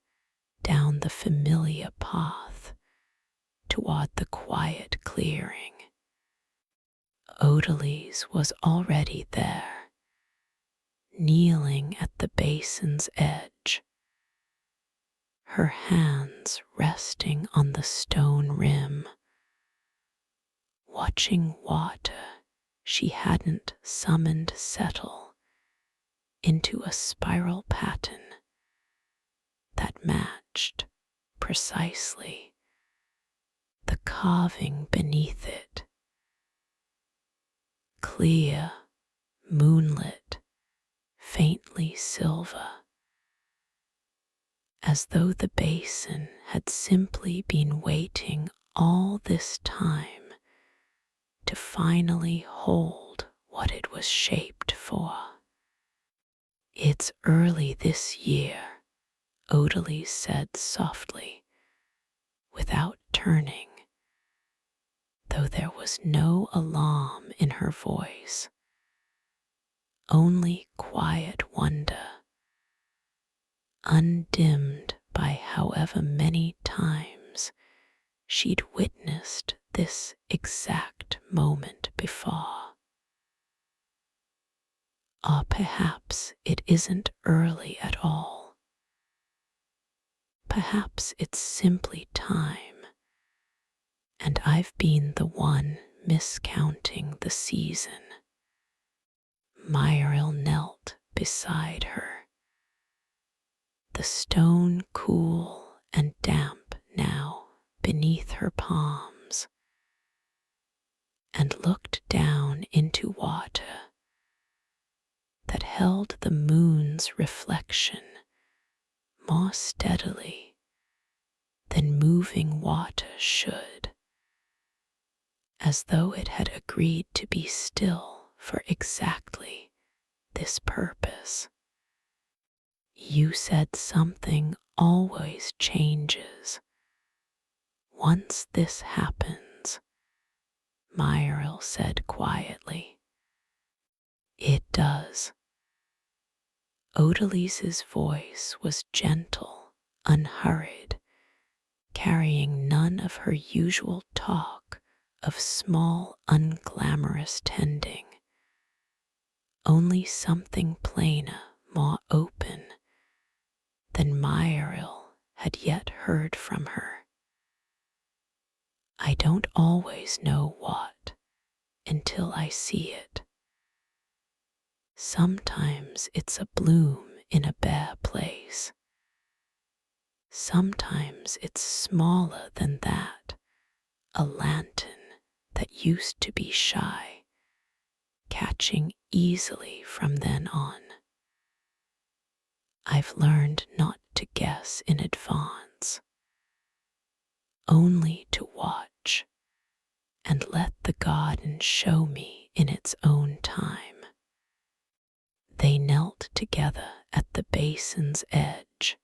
down the familiar path toward the quiet clearing. Odalise was already there, kneeling at the basin's edge, her hands resting on the stone rim, watching water she hadn't summoned settle into a spiral pattern that matched precisely the carving beneath it. Clear, moonlit, faintly silver, as though the basin had simply been waiting all this time to finally hold what it was shaped for. "It's early this year," Odalise said softly, without turning, though there was no alarm in her voice, only quiet wonder, undimmed by however many times she'd witnessed this exact moment before. Or perhaps it isn't early at all. Perhaps it's simply time, and I've been the one miscounting the season. Myril knelt beside her, the stone cool and damp now beneath her palms, and looked down into water that held the moon's reflection more steadily than moving water should, as though it had agreed to be still for exactly this purpose. You said something always changes. Once this happens, Myril said quietly. It does. Odalis's voice was gentle, unhurried, carrying none of her usual talk of small, unglamorous tending, only something plainer, more open than Myril had yet heard from her. I don't always know what until I see it. Sometimes it's a bloom in a bare place. Sometimes it's smaller than that, a lantern that used to be shy, catching easily from then on. I've learned not to guess in advance, only to watch and let the garden show me in its own time. They knelt together at the basin's edge,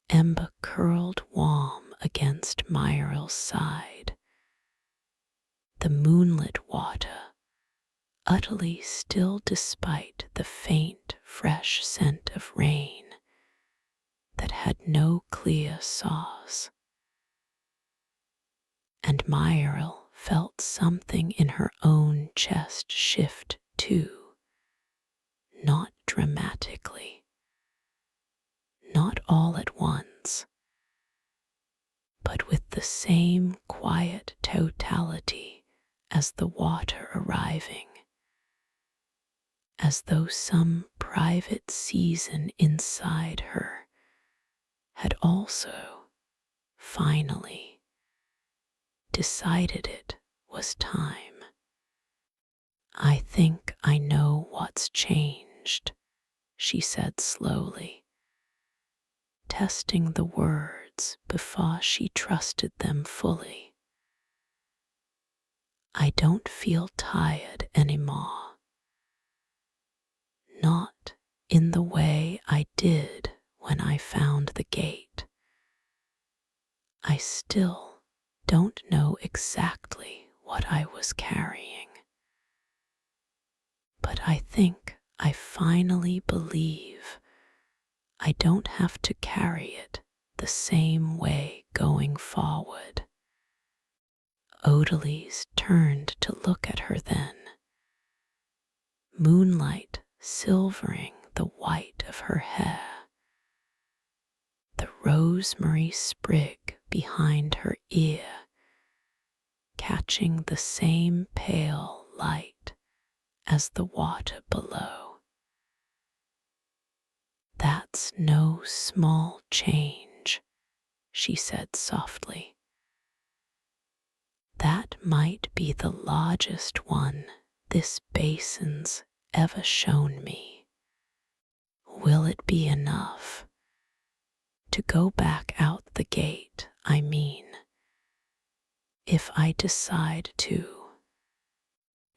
ember curled warm against Myril's side, the moonlit water utterly still despite the faint, fresh scent of rain that had no clear sauce. And Myril felt something in her own chest shift too, not dramatically, not all at once, but with the same quiet totality as the water arriving, as though some private season inside her had also, finally, decided it was time. I think I know what's changed, she said slowly, testing the words before she trusted them fully. I don't feel tired anymore. Not in the way I did when I found the gate. I still don't know exactly what I was carrying, but I think I finally believe I don't have to carry it the same way going forward. Odalis turned to look at her then, moonlight silvering the white of her hair, the rosemary sprig behind her ear catching the same pale light as the water below. That's no small change, she said softly. That might be the largest one this basin's ever shown me. Will it be enough to go back out the gate, I mean, if I decide to?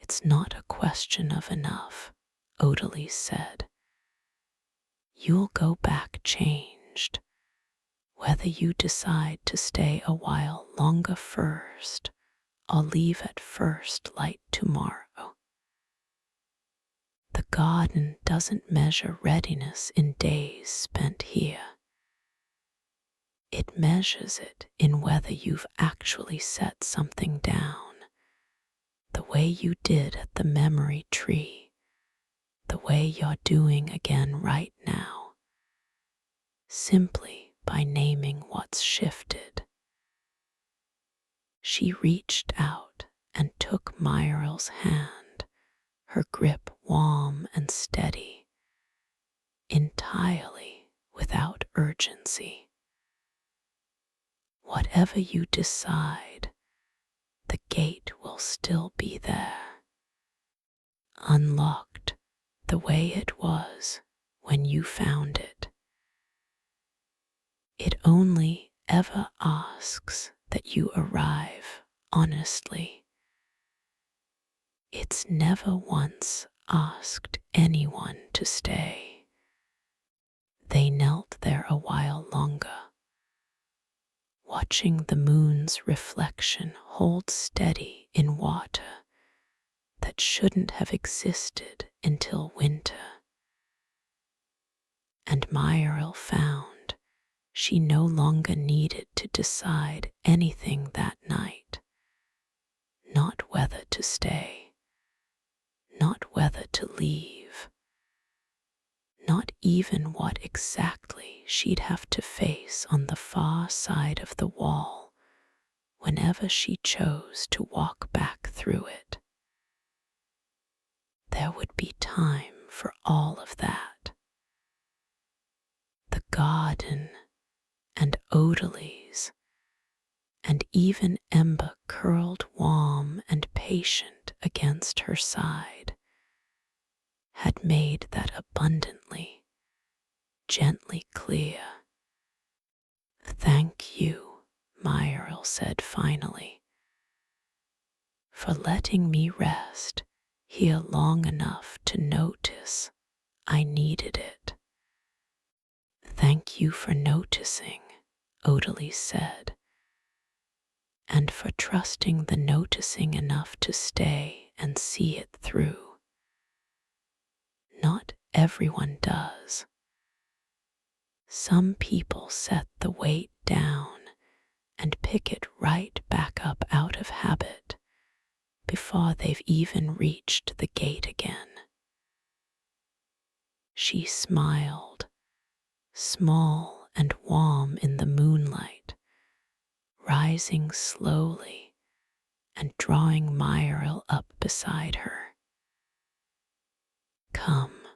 It's not a question of enough, Odalis said. You'll go back changed, whether you decide to stay a while longer first or leave at first light tomorrow. The garden doesn't measure readiness in days spent here. It measures it in whether you've actually set something down, the way you did at the memory tree, the way you're doing again right now, simply by naming what's shifted. She reached out and took Myral's hand, her grip warm and steady, entirely without urgency. Whatever you decide, the gate will still be there, unlocked the way it was when you found it. It only ever asks that you arrive honestly. It's never once asked anyone to stay. They knelt there a while longer, watching the moon's reflection hold steady in water that shouldn't have existed until winter. And Myral found she no longer needed to decide anything that night. Not whether to stay, not whether to leave, not even what exactly she'd have to face on the far side of the wall whenever she chose to walk back through it. There would be time for all of that. The garden and odorlies, and even Ember curled warm and patient against her side, had made that abundantly, gently clear. "Thank you," Myral said finally, "for letting me rest here long enough to notice I needed it." "Thank you for noticing," Odalise said, "and for trusting the noticing enough to stay and see it through. Not everyone does. Some people set the weight down and pick it right back up out of habit before they've even reached the gate again." She smiled, small and warm in the moonlight, rising slowly and drawing Myral up beside her. "Come.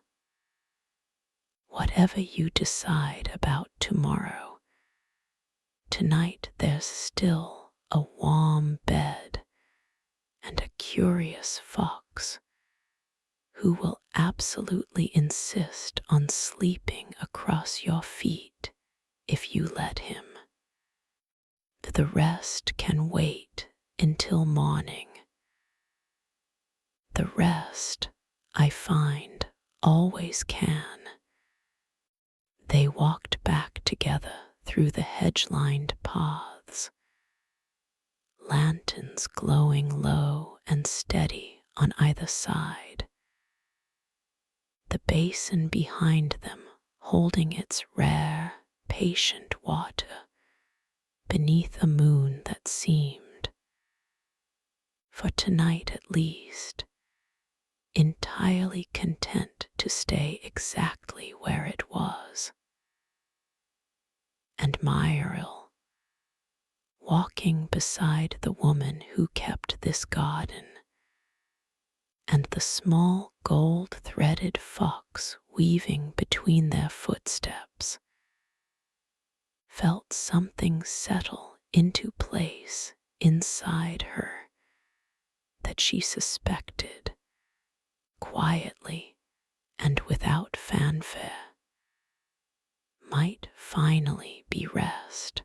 Whatever you decide about tomorrow, tonight there's still a warm bed and a curious fox who will absolutely insist on sleeping across your feet if you let him. The rest can wait until morning. The rest, I find, always can." They walked back together through the hedge-lined paths, lanterns glowing low and steady on either side, the basin behind them holding its rare, patient water beneath a moon that seemed, for tonight at least, entirely content to stay exactly where it was. And Myral, walking beside the woman who kept this garden, and the small gold-threaded fox weaving between their footsteps, felt something settle into place inside her that she suspected, quietly and without fanfare, might finally be rest.